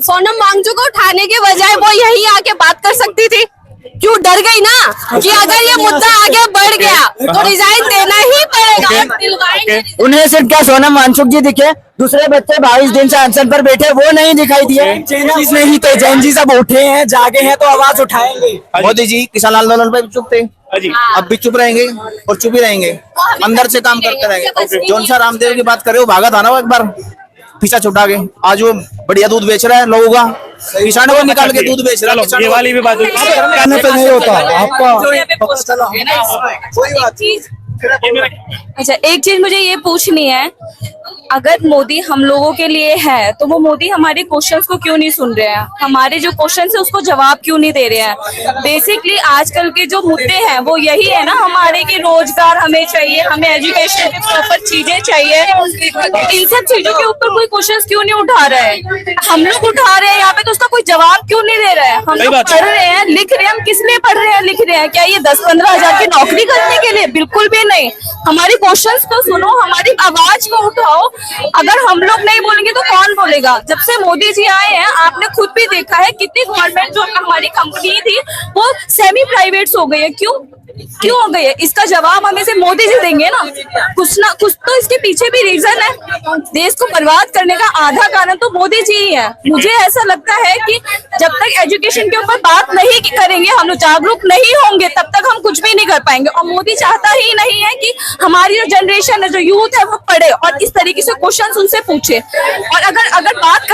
सोनम वांगचुक को उठाने के बजाय वो यही आके बात कर सकती थी। क्यों डर गई ना कि अगर ये मुद्दा आगे बढ़ गया तो रिजाइन देना ही पड़ेगा, और दिलवाएंगे। उन्हें सिर्फ क्या सोनम वांगचुक जी दिखे, दूसरे बच्चे 22 दिन से अनशन पर बैठे वो नहीं दिखाई दिए। चेंजीज नहीं थे, जैन जी सब उठे हैं, जागे हैं तो आवाज उठाएंगे। मोदी जी किसान आंदोलन पे भी चुप थे, जी अब भी चुप रहेंगे और चुप ही रहेंगे, अंदर से काम करते रहेंगे। जौन सा रामदेव की बात करे वो भागा था ना, वो एक बार पीछा छुटा के, आज वो बढ़िया दूध बेच रहा है लोगों का, किसानों को निकाल के दूध बेच रहा है। ये वाली भी बात कहने पे नहीं होता आपका पता चला। कोई बात अच्छा, एक चीज मुझे ये पूछनी है, अगर मोदी हम लोगों के लिए है तो वो मोदी हमारे क्वेश्चंस को क्यों नहीं सुन रहे हैं? हमारे जो क्वेश्चंस है उसको जवाब क्यों नहीं दे रहे हैं? बेसिकली आजकल के जो मुद्दे हैं वो यही है ना हमारे, कि रोजगार हमें चाहिए, हमें एजुकेशन की प्रॉपर चीजें चाहिए। इन सब चीजों के ऊपर कोई क्वेश्चंस क्यों नहीं उठा रहे हैं? हम लोग उठा रहे हैं यहाँ पे, तो उसका कोई जवाब क्यों नहीं दे रहे हैं? हम लोग पढ़ रहे हैं, लिख रहे हैं, हम किस लिए पढ़ रहे हैं, लिख रहे हैं? क्या ये 10-15 हजार की नौकरी करने के लिए? बिल्कुल भी नहीं। हमारी क्वेश्चंस को सुनो, हमारी आवाज को उठाओ। अगर हम लोग नहीं बोलेंगे तो कौन बोलेगा? जब से मोदी जी आए हैं आपने खुद भी देखा है कितनी गवर्नमेंट जो हमारी कंपनी थी वो सेमी प्राइवेट्स हो गई है। क्यों हो गई है? इसका जवाब हमें से मोदी जी देंगे ना कुछ तो इसके पीछे भी रीजन है। देश को बर्बाद करने का आधा कारण तो मोदी जी ही है। मुझे ऐसा लगता है कि जब तक एजुकेशन के ऊपर बात नहीं करेंगे, हम लोग जागरूक नहीं होंगे, तब तक हम कुछ भी नहीं कर पाएंगे। और मोदी चाहता ही नहीं है कि हमारी जो जनरेशन है, जो यूथ है, वो पढ़े और इस तरीके से क्वेश्चंस उनसे पूछे। और अगर बात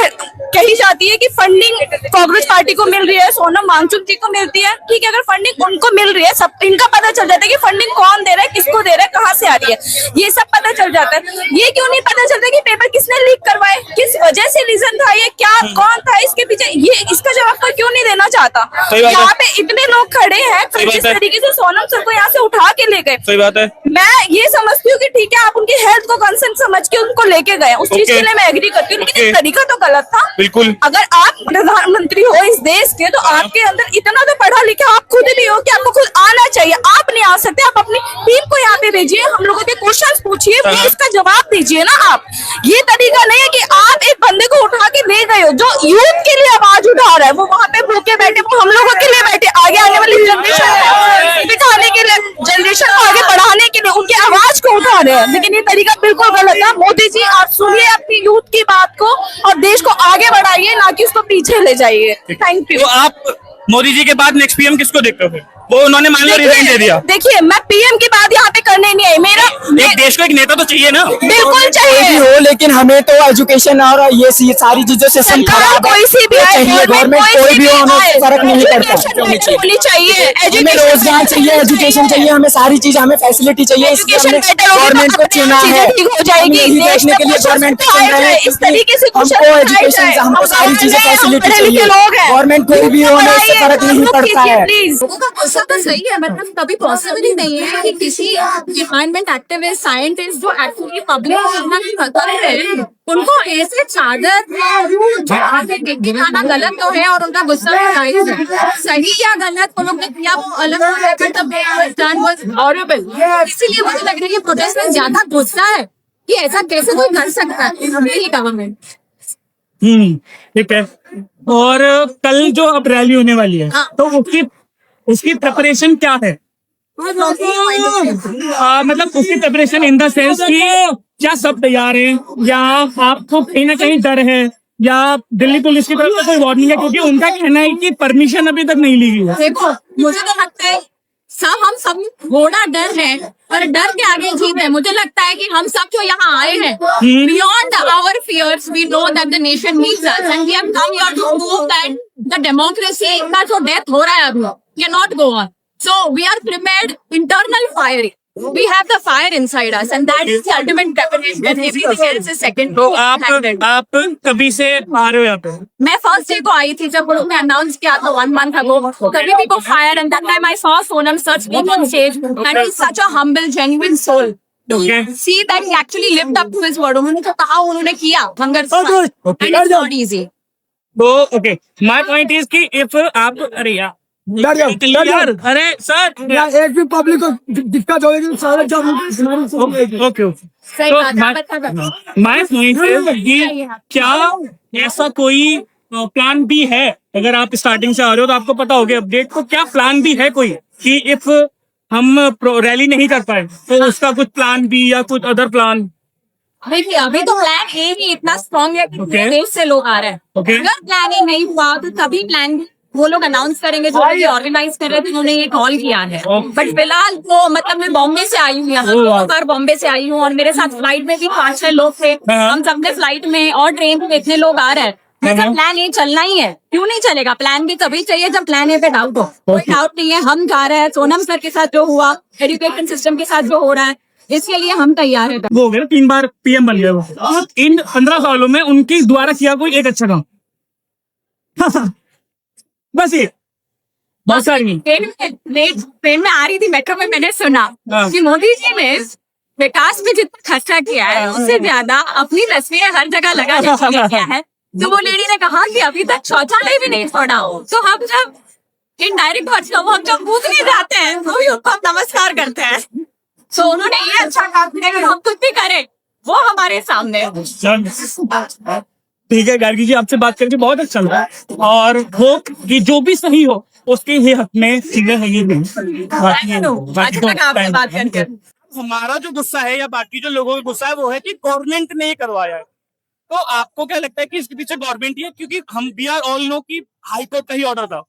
कही जाती है कि फंडिंग कांग्रेस पार्टी को मिल रही है, सोनम वांगचुक जी को मिलती है, ठीक है, अगर फंडिंग उनको मिल रही है, सब इनका पता चल जाता है कि फंडिंग कौन दे रहा है, किसको दे रहा है, कहाँ से आ रही है, ये सब पता चल जाता है। ये क्यों नहीं पता चलता कि पेपर किसने लीक करवाए, किस वजह से रीजन था, ये क्या कौन था इसके पीछे? ये इसका जवाब कोई क्यों नहीं देना चाहता? यहाँ पे इतने लोग खड़े हैं, जिस तरीके से सोनम सर को यहाँ से उठा के ले गए। सही बात है। मैं ये समझती हूँ कि ठीक है, आप उनकी हेल्थ को कंसर्न समझ के उनको लेके गए, उस चीज के लिए मैं एग्री करती हूँ, लेकिन ये तरीका तो गलत था। बिल्कुल। अगर आप प्रधानमंत्री हो इस देश के, तो आपके अंदर इतना तो पढ़ा लिखा आप खुद भी हो कि आपको खुद आना चाहिए। आप नहीं आ सकते, आप अपनी टीम को यहाँ पे भेजिए, हम लोगों के क्वेश्चंस पूछिए, फिर इसका जवाब दीजिए ना आप। ये तरीका नहीं है कि आप एक बंदे को उठा के ले गए हो जो यूथ के लिए आवाज उठा रहा है, वो वहाँ पे भूखे बैठे, वो हम लोगों के लिए बैठे, आगे आने वाली जनरेशन है बिठाने के लिए, जनरेशन को आगे बढ़ाने के लिए उनकी आवाज को उठा रहे हैं। लेकिन ये तरीका बिल्कुल गलत है। मोदी जी, आप सुनिए अपनी यूथ की बात को और देश को आगे बढ़ाइए, ना कि उसको पीछे ले जाइए। Thank you. तो आप मोदी जी के बाद नेक्स्ट पीएम किसको देखते हो? वो उन्होंने मान लो रिजाइन दे दिया। देखिए, मैं पीएम की बात यहाँ पे करने नहीं आई। मेरा एक देश को एक नेता तो चाहिए ना। बिल्कुल कोई चाहिए। भी हो, लेकिन हमें तो एजुकेशन और ये सारी चीजों से सरकार कोई सी भी चाहिए, गवर्नमेंट कोई भी हो, हमें फर्क नहीं पड़ता। होनी चाहिए, हमें रोजगार चाहिए, एजुकेशन चाहिए, हमें सारी चीज, हमें फैसिलिटी चाहिए, इसलिए हमने गवर्नमेंट को चुना है। ठीक हो जाएगी, हम यही देखने के लिए गवर्नमेंट को चुन रहे हैं, इस तरीके से हमको एजुकेशन, हमको सारी चीजें फैसिलिटी चाहिए। गवर्नमेंट कोई भी हो, हमें इससे फर्क नहीं पड़ता है। प्लीज ऐसा तो सही है, मतलब कभी पॉसिबल ही नहीं है कि किसी एनवायरमेंट एक्टिविस्ट साइंटिस्ट जो एक्चुअली पब्लिक को इतना नहीं पता है उनको ऐसे चादर चढ़ा के दिखाना गलत तो है और उनका गुस्सा भी जायज है। सही या गलत वो लोग ने किया वो अलग है, but the done was horrible. इसीलिए मुझे लग रहा है कि प्रोटेस्ट में ज्यादा गुस्सा है कि ऐसा कैसे कोई कर सकता है यही गवर्नमेंट। ठीक है। और कल जो अब रैली होने वाली है तो उसकी प्रिपरेशन क्या है? मतलब उसकी प्रिपरेशन इन द सेंस कि क्या सब तैयार हैं या आपको कहीं ना कहीं डर है या दिल्ली पुलिस की तरफ से कोई वार्निंग है? क्योंकि उनका कहना है कि परमिशन अभी तक नहीं ली गई है। देखो मुझे तो लगता है हम सब थोड़ा डर है और डर के आगे जीत है। मुझे लगता है कि हम सब जो यहाँ आए हैं beyond our fears we know that the nation needs us and we have come here to prove that the democracy का जो डेथ हो रहा है अभी can not go on. So we are prepared internal firing, we have the fire inside us and that is the ultimate preparation and everything else is second. तो आप कभी से आ रहे हो यहाँ पे? मैं फर्स्ट डे को आई थी जब उन्होंने अनाउंस किया था 1 month ago. तभी भी को fire and that time I saw Sonam Sir speak on stage and he's such a humble genuine soul. Okay. See that he actually lived up to his word. उन्होंने जो कहा उन्होंने किया hunger से and it's not easy. तो okay, my point is कि if आप अरे यार अरे सर एक भी पब्लिक को दिक्कत होगी तो सारे ओके सही बात है। माय पॉइंट कि क्या ऐसा कोई प्लान भी है? अगर आप स्टार्टिंग से आ रहे हो तो आपको पता होगा अपडेट, तो क्या प्लान भी है कोई कि इफ हम रैली नहीं कर पाए तो उसका कुछ प्लान भी या कुछ अदर प्लान? देखिए अभी तो प्लान ए ही इतना स्ट्रॉन्ग है कि देश से लोग आ रहे हैं। अगर प्लान ए नहीं हुआ तो तभी प्लान वो लोग अनाउंस करेंगे जो भी ऑर्गेनाइज कर रहे थे उन्होंने ये कॉल किया है। बट फिलहाल तो मतलब मैं बॉम्बे से आई हूँ यहाँ बॉम्बे से आई हूँ और मेरे साथ फ्लाइट में भी 5-6 लोग थे। हम सबने फ्लाइट में और ट्रेन में इतने लोग आ रहे हैं, मतलब प्लान ए चलना ही है। क्यों नहीं चलेगा? प्लान बी तभी चाहिए जब प्लान ए पे डाउट हो। कोई डाउट नहीं है, हम जा रहे हैं। सोनम सर के साथ जो हुआ, एजुकेशन सिस्टम के साथ जो हो रहा है, इसके लिए हम तैयार है। वो हो गया 3 बार पीएम बन गए वो। इन 15 सालों में उनके द्वारा किया कोई एक अच्छा काम? बस ये बहुत सारी। ट्रेन में आ रही थी मेट्रो में, मैंने सुना कि मोदी जी ने विकास में जितना खर्चा किया है उससे ज्यादा अपनी तस्वीरें हर जगह लगा किया है। तो वो लेडी ने कहा कि अभी तक शौचालय भी नहीं छोड़ा हो। तो हम जब इनडायरेक्ट हम जब पूछने जाते हैं तो भी उनको हम नमस्कार करते हैं। तो उन्होंने ये अच्छा काम किया कि हम कुछ भी करें वो हमारे सामने है। ठीक है गार्गी जी, आपसे बात करके बहुत अच्छा लगा और होप कि जो भी सही हो उसके ही हक में चीजें बात करके हमारा जो गुस्सा है या बाकी जो लोगों का गुस्सा है वो है कि गवर्नमेंट ने ये करवाया है। तो आपको क्या लगता है कि इसके पीछे गवर्नमेंट ही है? क्योंकि हम वी आर ऑल नो कि हाई कोर्ट का ही ऑर्डर था।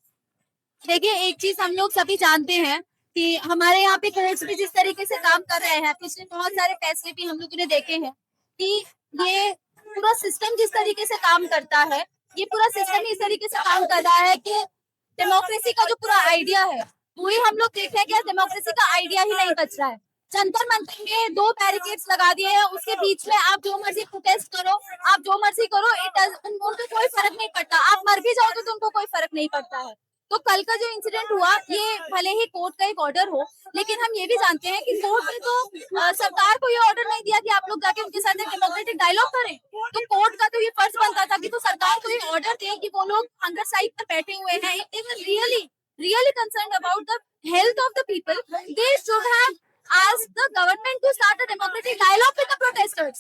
देखिए एक चीज हम लोग सभी जानते हैं कि हमारे यहाँ पे कोर्ट्स भी जिस तरीके से काम कर रहे हैं, पिछले बहुत सारे फैसले भी हम लोगों ने देखे हैं कि ये पूरा सिस्टम जिस तरीके से काम करता है, ये पूरा सिस्टम इस तरीके से काम कर रहा है कि डेमोक्रेसी का जो पूरा आइडिया है वही हम लोग देख रहे हैं कि डेमोक्रेसी का आइडिया ही नहीं बच रहा है। जंतर मंतर में 2 बैरिकेड्स लगा दिए हैं, उसके बीच में आप जो मर्जी प्रोटेस्ट करो, आप जो मर्जी करो, उनको कोई फर्क नहीं पड़ता। आप मर भी जाओ तो उनको कोई फर्क नहीं पड़ता है। तो कल का जो इंसिडेंट हुआ ये भले ही कोर्ट का एक ऑर्डर हो, लेकिन हम ये भी जानते हैं कि कोर्ट ने तो सरकार को ये ऑर्डर नहीं दिया कि आप लोग जाके उनके साथ डेमोक्रेटिक डायलॉग करें। तो कोर्ट का तो ये फर्ज बनता था कि तो सरकार को ये ऑर्डर दे कि वो लोग हंगर साइड पर बैठे हुए हैं, if they were really concerned about the health of the people, they should have asked the government to start a democratic dialogue with the protesters.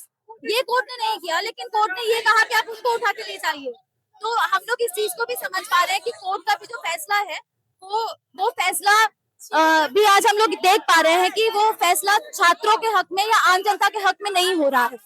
ये कोर्ट ने नहीं किया, लेकिन कोर्ट ने ये कहा कि आप उनको उठा के ले जाइए। तो हम लोग इस चीज को भी समझ पा रहे हैं कि कोर्ट का भी जो फैसला है वो फैसला भी आज हम लोग देख पा रहे हैं कि वो फैसला छात्रों के हक में या आम जनता के हक में नहीं हो रहा है,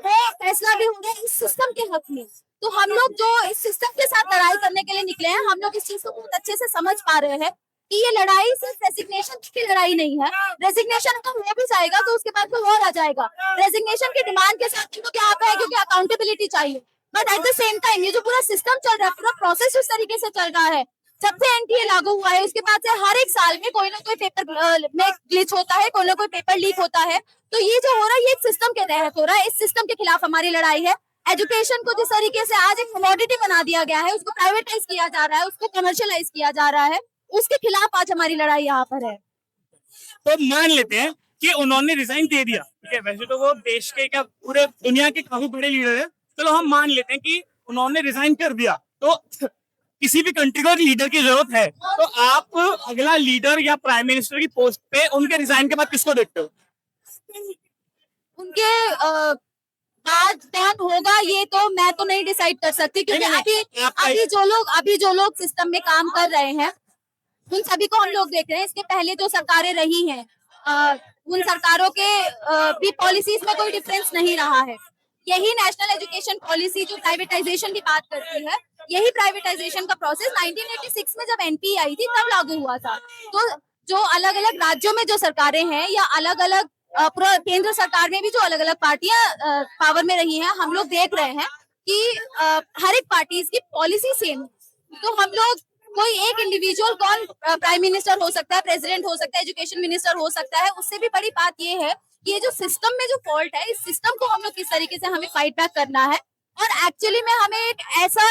वो फैसला भी हो रहा है इस सिस्टम के हक में। तो हम लोग जो इस सिस्टम के साथ लड़ाई करने के लिए निकले हैं, हम लोग इस चीज को बहुत अच्छे से समझ पा रहे हैं कि ये लड़ाई सिर्फ रेजिग्नेशन की लड़ाई नहीं है। रेजिग्नेशन अगर हो भी जाएगा तो उसके बाद कोई और आ जाएगा। रेजिग्नेशन की डिमांड के साथ तो क्या आता है, क्योंकि अकाउंटेबिलिटी चाहिए। But at the same time ये जो पूरा सिस्टम चल रहा है, पूरा प्रोसेस उस तरीके से चल रहा है, जब से एनटीए लागू हुआ है उसके बाद से हर एक साल में कोई ना कोई पेपर में ग्लिच होता है, कोई ना कोई पेपर लीक होता है। तो ये जो हो रहा है ये एक सिस्टम के तहत हो रहा है। इस सिस्टम के खिलाफ हमारी लड़ाई है। एजुकेशन को जिस तरीके से आज एक कमोडिटी बना दिया गया है, उसको प्राइवेटाइज किया जा रहा है, उसको कमर्शियलाइज किया जा रहा है, उसके खिलाफ आज हमारी लड़ाई यहाँ पर है। तो मान लेते हैं कि उन्होंने रिजाइन दे दिया, ठीक है, वैसे तो वो देश के क्या पूरे दुनिया के काफी बड़े लीडर है, चलो हम मान लेते हैं कि उन्होंने रिजाइन कर दिया, तो किसी भी कंट्री को लीडर की जरूरत है, तो आप अगला लीडर या प्राइम मिनिस्टर की पोस्ट पे उनके रिजाइन के बाद किसको देखते हो? उनके आज कौन होगा ये तो मैं तो नहीं डिसाइड कर सकती, क्योंकि अभी जो लोग सिस्टम में काम कर रहे हैं उन सभी को हम लोग देख रहे हैं। इसके पहले जो सरकारें रही हैं उन सरकारों के भी पॉलिसीज में कोई डिफरेंस नहीं रहा है। यही नेशनल एजुकेशन पॉलिसी जो प्राइवेटाइजेशन की बात करती है, यही प्राइवेटाइजेशन का प्रोसेस 1986 में जब एनपीए आई थी तब लागू हुआ था। तो जो अलग अलग राज्यों में जो सरकारें हैं या अलग अलग केंद्र सरकार में भी जो अलग अलग पार्टियां पावर में रही हैं, हम लोग देख रहे हैं कि हर एक पार्टी की पॉलिसी सेम है। तो हम लोग कोई एक इंडिविजुअल कौन प्राइम मिनिस्टर हो सकता है, प्रेसिडेंट हो सकता है, एजुकेशन मिनिस्टर हो सकता है, उससे भी बड़ी बात ये है कि ये जो सिस्टम में जो फॉल्ट है, इस सिस्टम को हम लोग किस तरीके से हमें फाइट बैक करना है। और एक्चुअली में हमें एक ऐसा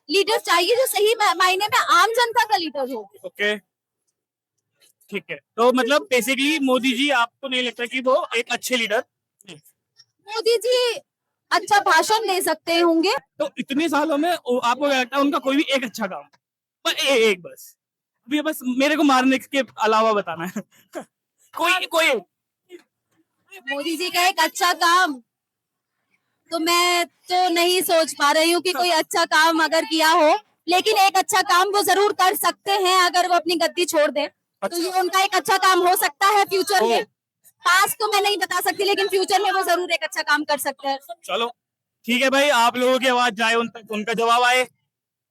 लीडर चाहिए जो सही मायने में आम जनता का लीडर हो। ओके, ठीक है, तो मतलब बेसिकली मोदी जी आपको नहीं लगता कि वो एक अच्छे लीडर? मोदी जी अच्छा भाषण दे सकते होंगे। तो इतने सालों में आपको क्या लगता है उनका कोई भी एक अच्छा काम, पर एक बस अभी बस मेरे को मारने के अलावा बताना है कोई मोदी जी का एक अच्छा काम तो मैं तो नहीं सोच पा रही हूँ कि कोई अच्छा काम अगर किया हो, लेकिन एक अच्छा काम वो जरूर कर सकते हैं अगर वो अपनी गद्दी छोड़ दे। तो ये उनका एक अच्छा काम हो सकता है फ्यूचर में। पास तो मैं नहीं बता सकती, लेकिन फ्यूचर में वो जरूर एक अच्छा काम कर सकते हैं। चलो ठीक है भाई, आप लोगों की आवाज जाए उन तक, उनका जवाब आए।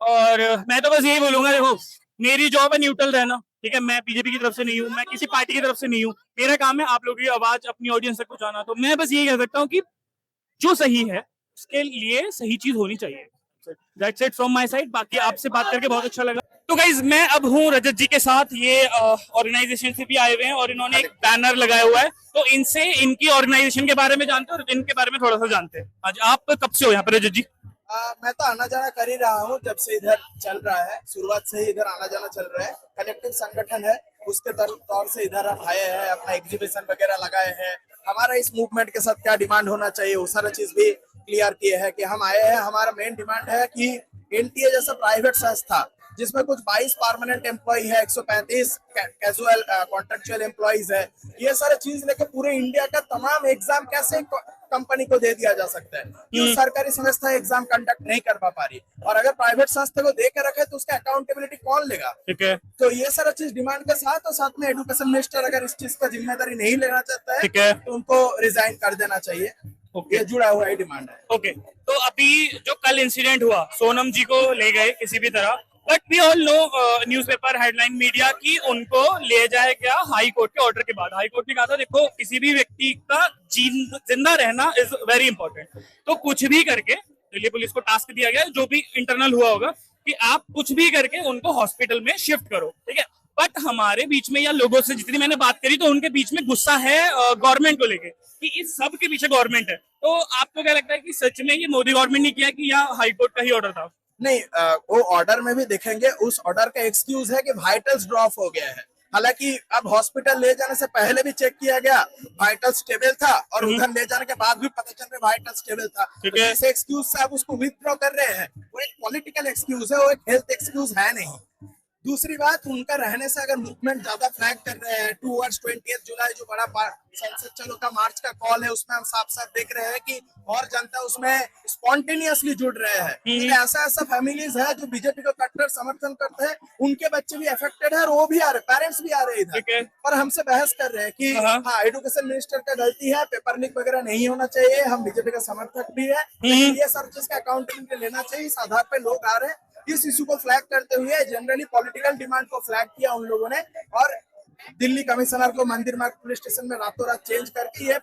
और मैं तो बस यही बोलूंगा, देखो मेरी जॉब है न्यूट्रल रहना, ठीक है, मैं बीजेपी की तरफ से नहीं हूँ, मैं किसी पार्टी की तरफ से नहीं हूँ, मेरा काम है आप लोगों की आवाज अपनी ऑडियंस तक पहुंचाना। तो मैं बस यही कह सकता हूँ कि जो सही है उसके लिए सही चीज होनी चाहिए। That's it from my side। बाकी आपसे बात करके बहुत अच्छा लगा। तो गाइज मैं अब हूँ रजत जी के साथ, ये ऑर्गेनाइजेशन से भी आए हुए हैं और इन्होंने एक बैनर लगाया हुआ है, तो इनसे इनकी ऑर्गेनाइजेशन के बारे में जानते हैं और इनके बारे में थोड़ा सा जानते हैं। आज आप कब से हो यहाँ पे रजत जी? मैं तो आना जाना कर ही रहा हूँ जब से इधर चल रहा है, शुरुआत से ही इधर आना जाना चल रहा है। कलेक्टिव संगठन है, उसके तौर से इधर हम आए हैं, अपना एग्जीबिशन वगैरह लगाए हैं। हमारा इस मूवमेंट के साथ क्या डिमांड होना चाहिए वो सारा चीज भी क्लियर किए हैं कि हम आए हैं। हमारा मेन डिमांड है कि एनटीए जैसा प्राइवेट संस्था जिसमें कुछ 22 परमानेंट एम्प्लॉय है, 135 कैजुअल कॉन्ट्रेक्चुअल एम्प्लॉइज है, ये सारे चीज लेकर पूरे इंडिया का तमाम एग्जाम कैसे कंपनी को दे दिया जा सकता है? क्यों सरकारी संस्था एग्जाम कंडक्ट नहीं कर पा रही, और अगर प्राइवेट संस्था को दे के रखे तो उसका अकाउंटेबिलिटी कौन लेगा? ठीक है, तो ये सारा चीज डिमांड के साथ, और साथ में एजुकेशन मिनिस्टर अगर इस चीज का जिम्मेदारी नहीं लेना चाहता है तो उनको रिजाइन कर देना चाहिए। ये जुड़ा हुआ है डिमांड है। ओके, तो अभी जो कल इंसिडेंट हुआ, सोनम जी को ले गए किसी भी तरह, but we all know newspaper headline media की उनको ले जाए क्या हाई कोर्ट के ऑर्डर के बाद। हाई कोर्ट ने कहा था देखो किसी भी व्यक्ति का जिंदा रहना इज वेरी इंपॉर्टेंट, तो कुछ भी करके दिल्ली पुलिस को टास्क दिया गया, जो भी इंटरनल हुआ होगा, कि आप कुछ भी करके उनको हॉस्पिटल में शिफ्ट करो, ठीक है। बट हमारे बीच में या लोगों से जितनी मैंने बात करी, तो उनके बीच में गुस्सा है गवर्नमेंट को लेके कि इस सब के पीछे गवर्नमेंट है। तो आपको क्या लगता है कि सच में ये मोदी गवर्नमेंट ने किया कि या हाई कोर्ट का ही ऑर्डर था? नहीं, वो ऑर्डर में भी देखेंगे, उस ऑर्डर का एक्सक्यूज है कि वाइटल्स ड्रॉप हो गया है। हालांकि अब हॉस्पिटल ले जाने से पहले भी चेक किया गया, वाइटल स्टेबल था, और उधर ले जाने के बाद भी पता चल रहा वाइटल स्टेबल था। तो इस एक्सक्यूज से आप उसको विथड्रॉ कर रहे हैं, वो एक पॉलिटिकल एक्सक्यूज है, वो एक हेल्थ एक्सक्यूज है नहीं। दूसरी बात, उनका रहने से अगर मूवमेंट ज्यादा फ्लैग कर रहे हैं टूवर्ड्स 20 जुलाई जो बड़ा संसद चलो का मार्च का कॉल है, उसमें हम साफ साफ देख रहे हैं कि और जनता उसमें स्पॉन्टेनियसली जुड़ रहे हैं। ऐसा फैमिलीज है जो बीजेपी को कट्टर समर्थन करते हैं, उनके बच्चे भी अफेक्टेड है और वो भी आ रहे, पेरेंट्स भी आ रहे इधर, पर हमसे बहस कर रहे हैं कि हाँ एजुकेशन मिनिस्टर का गलती है, पेपर लीक वगैरह नहीं होना चाहिए, हम बीजेपी का समर्थक भी है, ये सब चीज का अकाउंटेबिलिटी लेना चाहिए। इस आधार पर लोग आ रहे हैं। इस इशू को फ्लैग करते हुए जनरली पॉलिटिकल डिमांड को फ्लैग किया उन लोगों ने, और दिल्ली कमिश्नर को मंदिर मार्ग पुलिस स्टेशन में रातों रात चेंज करके ये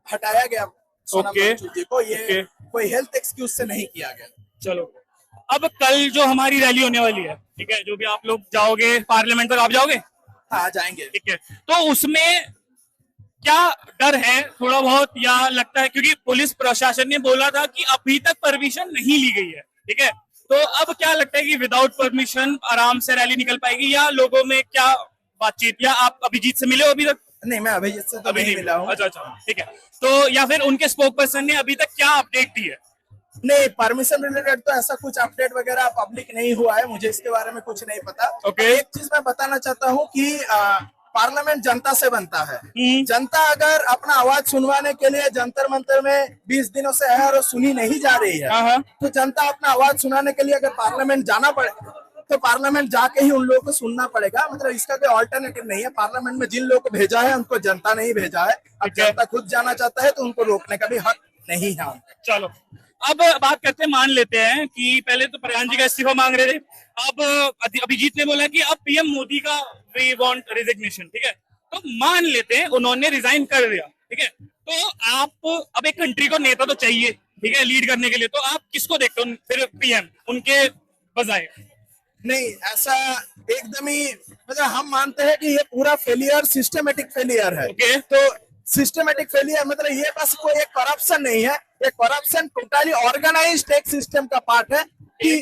हटाया गया सोनम जी को। ये कोई हेल्थ एक्सक्यूज से नहीं किया गया। चलो, अब कल जो हमारी रैली होने वाली है, ठीक है, जो भी आप लोग जाओगे पार्लियामेंट तक, आप जाओगे? हाँ जाएंगे। ठीक है, तो उसमें क्या डर है थोड़ा बहुत, या लगता है क्योंकि पुलिस प्रशासन ने बोला था कि अभी तक परमिशन नहीं ली गई है, ठीक है, तो अब क्या लगता है कि विदाउट परमिशन आराम से रैली निकल पाएगी, या लोगों में क्या बातचीत, या आप अभिजीत से मिले हो अभी तक? नहीं, मैं अभिजीत से तो अभी नहीं मिला हूँ। अच्छा, ठीक है। तो या फिर उनके स्पोक पर्सन ने अभी तक क्या अपडेट दी है? नहीं, परमिशन रिलेटेड तो ऐसा कुछ अपडेट वगैरह पब्लिक नहीं हुआ है, मुझे इसके बारे में कुछ नहीं पता। ओके। एक चीज मैं बताना चाहता हूँ कि पार्लियामेंट जनता से बनता है। जनता अगर अपना आवाज सुनवाने के लिए जंतर मंतर में 20 दिनों से है और सुनी नहीं जा रही है, तो जनता अपना आवाज सुनाने के लिए अगर पार्लियामेंट जाना पड़े तो पार्लियामेंट जाके ही उन लोगों को सुनना पड़ेगा। मतलब इसका कोई ऑल्टरनेटिव नहीं है। पार्लियामेंट में जिन लोगों को भेजा है उनको जनता नहीं भेजा है। अब जनता खुद जाना चाहता है तो उनको रोकने का भी हक नहीं है। चलो अब बात करते हैं, मान लेते हैं कि पहले तो प्रधान जी का इस्तीफा मांग रहे थे, अब अभिजीत ने बोला कि अब पीएम मोदी का वी वांट रिजिग्नेशन, ठीक है। तो मान लेते हैं उन्होंने रिजाइन कर दिया, ठीक है। तो आप अब एक कंट्री को नेता तो चाहिए, ठीक है, लीड करने के लिए, तो आप किसको देखते हो फिर पीएम उनके बजाय? नहीं, ऐसा एकदम ही मतलब हम मानते हैं कि ये पूरा फेलियर सिस्टमेटिक फेलियर है। ओके। तो सिस्टमेटिक फेलियर मतलब ये बस कोई एक करप्शन नहीं है, ये करप्शन टोटली ऑर्गेनाइज्ड एक सिस्टम का पार्ट है कि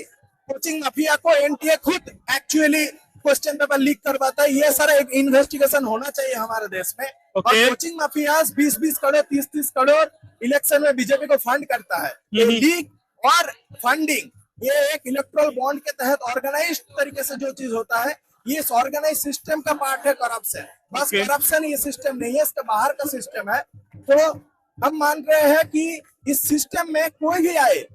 कोचिंग माफिया को एनटीए खुद एक्चुअली क्वेश्चन पेपर लीक करवाता है। ये सारा एक इन्वेस्टिगेशन होना चाहिए हमारे देश में। और coaching mafia 20-20 crore 30-30 crore election में बीजेपी को फंड करता है। ये लीक और फंडिंग ये एक इलेक्ट्रल बॉन्ड के तहत ऑर्गेनाइज्ड तरीके से जो चीज होता है, ये इस ऑर्गेनाइज सिस्टम का पार्ट है करप्शन। बस करप्शन ये सिस्टम नहीं है, इसके बाहर का सिस्टम है। तो हम मान रहे हैं कि इस सिस्टम में कोई भी आए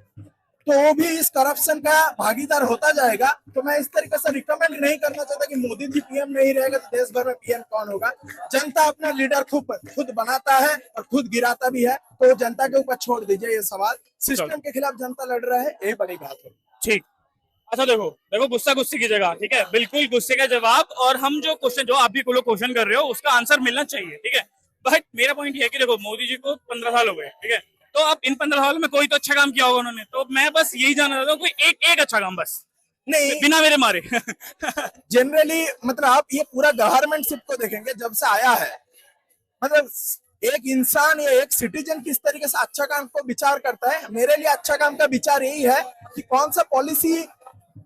तो वो भी इस करप्शन का भागीदार होता जाएगा। तो मैं इस तरीके से रिकमेंड नहीं करना चाहता कि मोदी जी पीएम नहीं रहेगा तो देश भर में पीएम कौन होगा। जनता अपना लीडर खुद बनाता है और खुद गिराता भी है। तो जनता के ऊपर छोड़ दीजिए ये सवाल। सिस्टम के खिलाफ जनता लड़ रहा है, यही बड़ी बात है। ठीक। अच्छा देखो गुस्सा गुस्से की जगह, ठीक है, बिल्कुल गुस्से का जवाब। और हम जो क्वेश्चन, जो आप भी लोग क्वेश्चन कर रहे हो, उसका आंसर मिलना चाहिए, ठीक है। बट मेरा पॉइंट ये है कि देखो मोदी जी को 15 साल हो गए, ठीक है। तो अब इन 15 साल में कोई तो अच्छा काम किया होगा उन्होंने। तो मैं बस यही जानना चाहता हूँ कोई एक अच्छा काम, बस नहीं बिना मेरे मारे। जनरली मतलब आप ये पूरा गवर्नमेंटशिप को देखेंगे जब से आया है, मतलब एक इंसान या एक सिटीजन किस तरीके से अच्छा काम को विचार करता है। मेरे लिए अच्छा काम का विचार यही है कि कौन सा पॉलिसी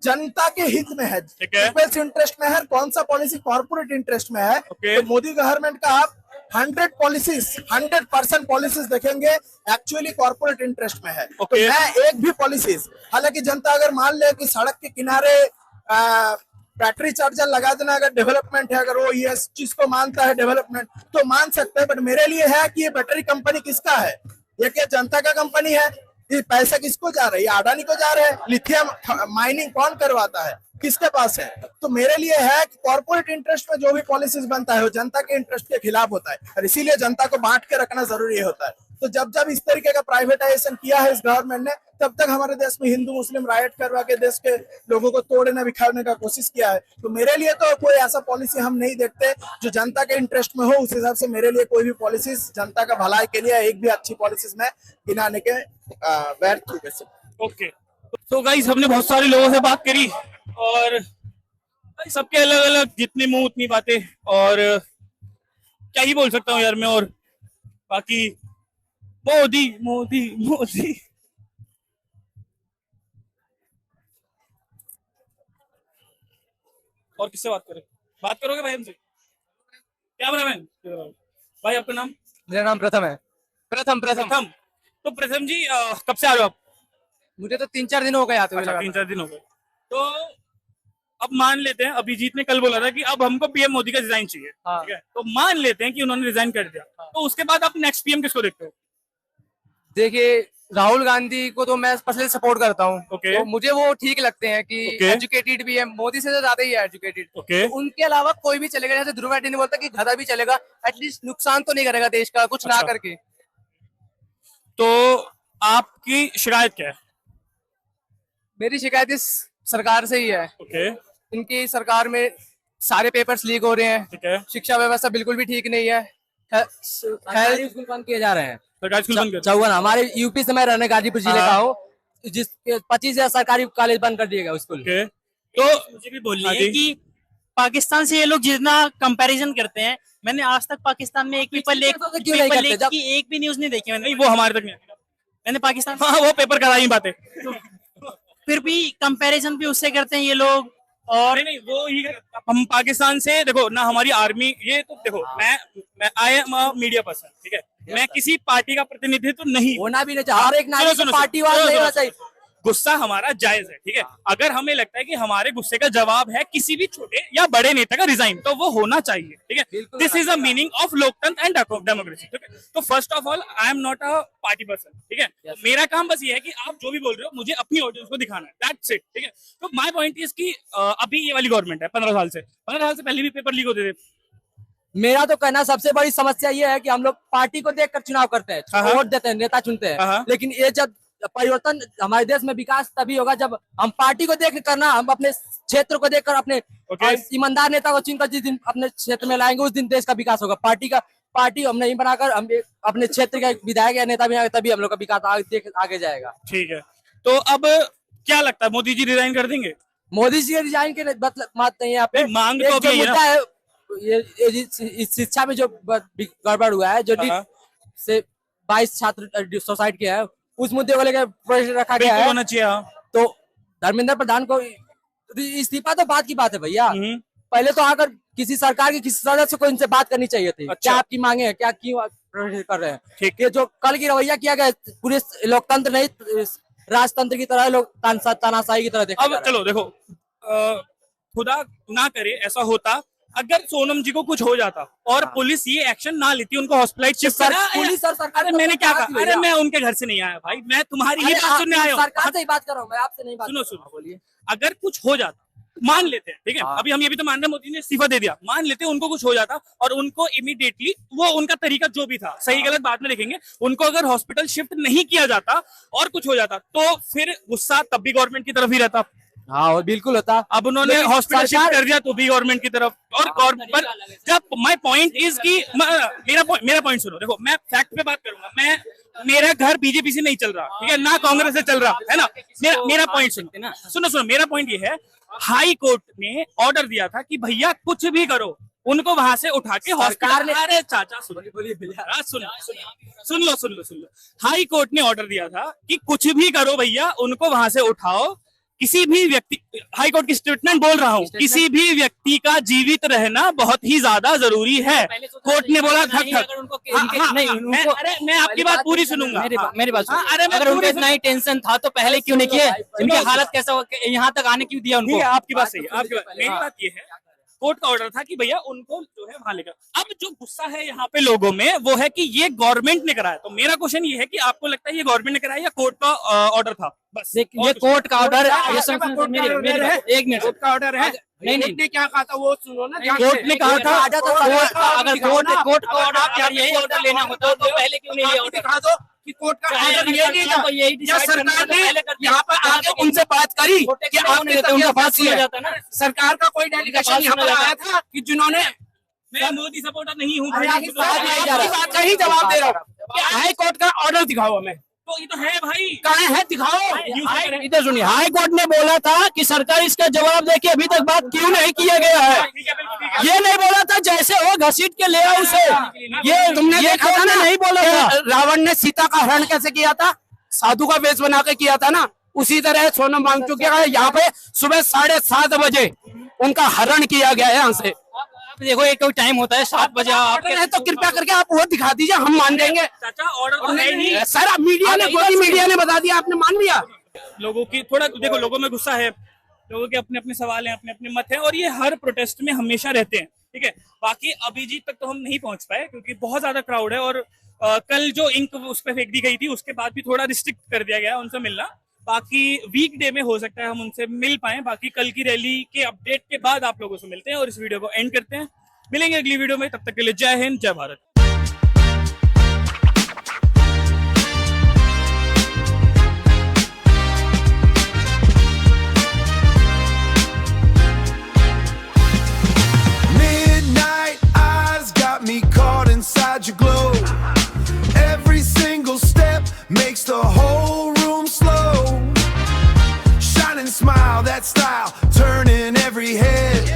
जनता के हित में है, पीपल्स इंटरेस्ट में है, कौन सा पॉलिसी कॉर्पोरेट इंटरेस्ट में है। तो मोदी गवर्नमेंट का आप 100% पॉलिसीज देखेंगे एक्चुअली कॉर्पोरेट इंटरेस्ट में है। तो मैं एक भी पॉलिसीज, हालांकि जनता अगर मान ले कि सड़क के किनारे बैटरी चार्जर लगा देना अगर डेवलपमेंट है, अगर वो ये चीज को मानता है डेवलपमेंट तो मान सकते हैं। बट मेरे लिए है कि ये बैटरी कंपनी किसका है? ये क्या जनता का कंपनी है? ये पैसा किसको जा रहा है? ये अडानी को जा रहा है? लिथियम माइनिंग कौन करवाता है? किसके पास है? तो मेरे लिए है कि कॉर्पोरेट इंटरेस्ट में जो भी पॉलिसीज बनता है वो जनता के इंटरेस्ट के खिलाफ होता है और इसीलिए जनता को बांट के रखना जरूरी होता है। तो जब इस तरीके का प्राइवेटाइजेशन किया है इस गवर्नमेंट ने, तब तक हमारे देश में हिंदू मुस्लिम राइट करवा के देश के लोगों को तोड़ने बिखारने का कोशिश किया है। तो मेरे लिए तो कोई ऐसा पॉलिसी हम नहीं देखते जो जनता के इंटरेस्ट में हो। उस हिसाब से मेरे लिए कोई भी पॉलिसीज जनता का भलाई के लिए एक भी अच्छी पॉलिसीज में गिनाने के व्यर्थ हूँ। ओके, तो गाइस हमने बहुत सारे लोगों से बात करी और सबके अलग अलग जितने मुंह उतनी बातें, और क्या ही बोल सकता हूँ यार मैं। और बाकी मोदी मोदी मोदी और किससे बात करोगे भाई हमसे? क्या बहन भाई, आपका नाम? मेरा नाम प्रथम है। प्रथम। तो प्रथम जी कब से आ रहे हो आप? मुझे तो 3-4 दिन हो गए आते हुए। 3-4 दिन हो गए। तो अब मान लेते हैं अभिजीत ने कल बोला था कि अब हमको पीएम मोदी का रिजाइन चाहिए, ठीक है। तो मान लेते हैं कि उन्होंने रिजाइन कर दिया, तो उसके बाद आप नेक्स्ट पीएम किसको देखते हो? देखिए, राहुल गांधी को तो मैं पर्सनली सपोर्ट करता हूँ। तो मुझे वो ठीक लगते हैं कि एजुकेटेड भी है, मोदी से तो ज्यादा ही है एजुकेटेड। तो उनके अलावा कोई भी चलेगा। जैसे ध्रुव रेड्डी ने बोलता कि गधा भी चलेगा, एटलीस्ट नुकसान तो नहीं करेगा देश का कुछ ना करके। तो आपकी शिकायत क्या है? मेरी शिकायत इस सरकार से ही है। इनकी सरकार में सारे पेपर्स लीक हो रहे हैं। शिक्षा व्यवस्था बिल्कुल भी ठीक नहीं है। स्कूल बंद किए जा रहे हैं। सरकारी स्कूल बंद कर, चौवन हमारे यूपी से मैं रहने गाजीपुर जिले का हूँ, जिस 25 सरकारी कॉलेज बंद कर दिए गए स्कूल। तो मुझे भी बोलनी है कि पाकिस्तान से ये लोग जितना कंपैरिजन करते हैं, मैंने आज तक पाकिस्तान में एक भी न्यूज नहीं देखी। मैंने वो हमारे तक नहीं, मैंने पाकिस्तान वो पेपर कराई बातें। फिर भी कंपैरिजन भी उससे करते हैं ये लोग। और नहीं वो ही हम पाकिस्तान से देखो ना, हमारी आर्मी ये तो देखो, मैं I am a media person, ठीक है, मैं किसी पार्टी का प्रतिनिधित्व नहीं, होना भी नहीं चाहिए, हर एक नागरिक पार्टीवाद नहीं होना चाहिए। गुस्सा हमारा जायज है, ठीक है। अगर हमें लगता है कि हमारे गुस्से का जवाब है किसी भी छोटे या बड़े नेता का रिजाइन, तो वो होना चाहिए, ठीक है। This is a meaning of लोकतंत्र एंड डेमोक्रेसी, ठीक है। तो first of all I am not a party person, ठीक है। तो मेरा काम बस ये है कि आप जो भी बोल रहे हो मुझे अपनी ऑडियंस को दिखाना है, दैट्स इट, ठीक है। तो माय पॉइंट इज कि अभी ये वाली गवर्नमेंट है 15 साल से पहले भी पेपर लीक होते थे। मेरा तो कहना सबसे बड़ी समस्या ये है कि हम लोग पार्टी को देखकर चुनाव करते हैं, वोट देते हैं, नेता चुनते हैं, लेकिन ये जब परिवर्तन हमारे देश में विकास तभी होगा जब हम पार्टी को देख करना, हम अपने क्षेत्र को देखकर अपने ईमानदार नेता को चुनकर जिस दिन अपने क्षेत्र में लाएंगे उस दिन देश का विकास होगा। पार्टी हम नहीं बनाकर हम अपने क्षेत्र का विधायक या नेता भी, तभी हम लोग का विकास आगे जाएगा। ठीक है, तो अब क्या लगता है मोदी जी रिजाइन कर देंगे? मोदी जी रिजाइन के बात नहीं है, यहाँ पे मांग तो अभी मुद्दा है ये शिक्षा में जो गड़बड़ हुआ है, जो से 22 छात्र सुसाइड किया है, उस मुद्दे को लेकर प्रश्न रखा गया है। होना चाहिए। तो धर्मेंद्र प्रधान को इस्तीफा तो बात की बात है भैया, पहले तो आकर किसी सरकार के किसी सदस्य को इनसे बात करनी चाहिए थी। क्या आपकी मांगे हैं, क्या क्यों प्रश्न कर रहे हैं? ठीक है, जो कल की रवैया किया गया पूरे लोकतंत्र नहीं राजतंत्र की तरह, लोग तानाशाही की तरह देखा। अब चलो देखो, खुदा ना करे ऐसा होता, अगर सोनम जी को कुछ हो जाता और पुलिस ये एक्शन ना लेती, उनको हॉस्पिटलाइज शिफ्ट पुलिस और सरकार, अरे मैंने क्या कहा? अरे मैं उनके घर से नहीं आया भाई, मैं तुम्हारी ही बात सुनने आया हूँ। सरकार से ही बात कर रहा हूँ मैं, आपसे नहीं बात। सुनो बोलिए, अगर कुछ हो जाता, मान लेते हैं, ठीक है, अभी हम ये भी तो मान रहे हैं मोदी ने इस्तीफा दे दिया, मान लेते हैं उनको कुछ हो जाता और उनको इमीडिएटली, वो उनका तरीका जो भी था, सही गलत बाद में देखेंगे, उनको अगर हॉस्पिटल शिफ्ट नहीं किया जाता और कुछ हो जाता, तो फिर गुस्सा तब भी गवर्नमेंट की तरफ ही रहता। हाँ बिल्कुल होता। अब उन्होंने हॉस्पिटल शिफ्ट कर दिया तो भी गवर्नमेंट की तरफ। और जब माय पॉइंट इज कि मेरा पॉइंट सुनो, देखो मैं फैक्ट पे बात करूंगा, मेरा घर बीजेपी से नहीं चल रहा, ठीक है, ना कांग्रेस से चल रहा है ना। मेरा पॉइंट सुनो, मेरा पॉइंट ये है, हाई कोर्ट ने ऑर्डर दिया था कि भैया कुछ भी करो, उनको वहां से उठा के हॉस्पिटल। अरे चाचा सुन लो, हाई कोर्ट ने ऑर्डर दिया था कि कुछ भी करो भैया, उनको वहां से उठाओ। किसी भी व्यक्ति, हाई कोर्ट की स्टेटमेंट बोल रहा हूँ, किसी भी व्यक्ति का जीवित रहना बहुत ही ज्यादा जरूरी है। कोर्ट ने बोला धक अरे मैं आपकी बात पूरी सुनूंगा, मेरी बात अरे अगर उनको इतना ही टेंशन था तो पहले क्यों नहीं किए? इनकी हालत कैसा यहाँ तक आने क्यों दिया उनको? आपकी बात सही है, मेरी बात ये है, कोर्ट का ऑर्डर था कि भैया उनको जो है वहां लेकर। अब जो गुस्सा है यहाँ पे लोगों में वो है कि ये गवर्नमेंट ने कराया। तो मेरा क्वेश्चन ये है कि आपको लगता है ये गवर्नमेंट ने कराया या कोर्ट का ऑर्डर था? बस ये कोर्ट का ऑर्डर है। एक मिनट, कोर्ट का ऑर्डर है। नहीं ने क्या कहा था वो सुनो ना। कोर्ट ने कहा था अगर कोर्ट का ऑर्डर यही ऑर्डर लेना होता तो पहले क्यों नहीं लिया? दिखा दो कि कोर्ट का ऑर्डर ये नहीं था, यही सरकार ने यहाँ पर आगे उनसे बात करी कि आपने उनका बात सुना जाता ना। सरकार का कोई डेलीगेशन यहाँ पर आया था कि जिन्होंने, मैं मोदी सपोर्टर नहीं हूँ, बात का ही जवाब दे रहा हूँ। हाई कोर्ट का ऑर्डर दिखाओ हमें। तो ये तो है भाई, कहाँ है दिखाओ। इधर सुनिए, हाई कोर्ट ने बोला था कि सरकार इसका जवाब दे के अभी तक बात क्यों नहीं किया गया है। ये नहीं बोला था जैसे हो घसीट के ले आओ उसे। ये तुमने देखा था ना, नहीं बोला था। रावण ने सीता का हरण कैसे किया था? साधु का वेश बना के किया था ना। उसी तरह सोनम वांगचुक के यहाँ पे सुबह 7:30 बजे उनका हरण किया गया है यहाँ से। देखो एक कोई टाइम होता है 7 बजे, तो कृपया करके आप वो दिखा दीजिए, हम मान देंगे। चाचा ऑर्डर नहीं सर, मीडिया ने बता दिया, आपने मान लिया। लोगों की थोड़ा देखो, लोगों में गुस्सा है, लोगों के अपने अपने सवाल हैं, अपने अपने मत हैं, और ये हर प्रोटेस्ट में हमेशा रहते हैं, ठीक है। बाकी अभिजीत तक तो हम नहीं पहुंच पाए क्योंकि बहुत ज्यादा क्राउड है, और कल जो इंक उस पर फेंक दी गई थी उसके बाद भी थोड़ा रिस्ट्रिक्ट कर दिया गया उनसे मिलना। बाकी वीकडे में हो सकता है हम उनसे मिल पाए। बाकी कल की रैली के अपडेट के बाद आप लोगों से मिलते हैं और इस वीडियो को एंड करते हैं। मिलेंगे अगली वीडियो में, तब तक के लिए जय हिंद, जय Bharat. Midnight eyes got me caught inside your glow. Every single step makes the whole room slow. Shining smile, that style, turning every head.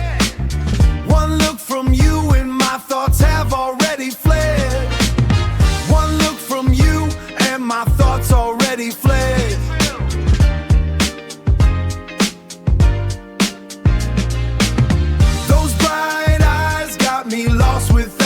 One look from you and my thoughts have already fled. me lost without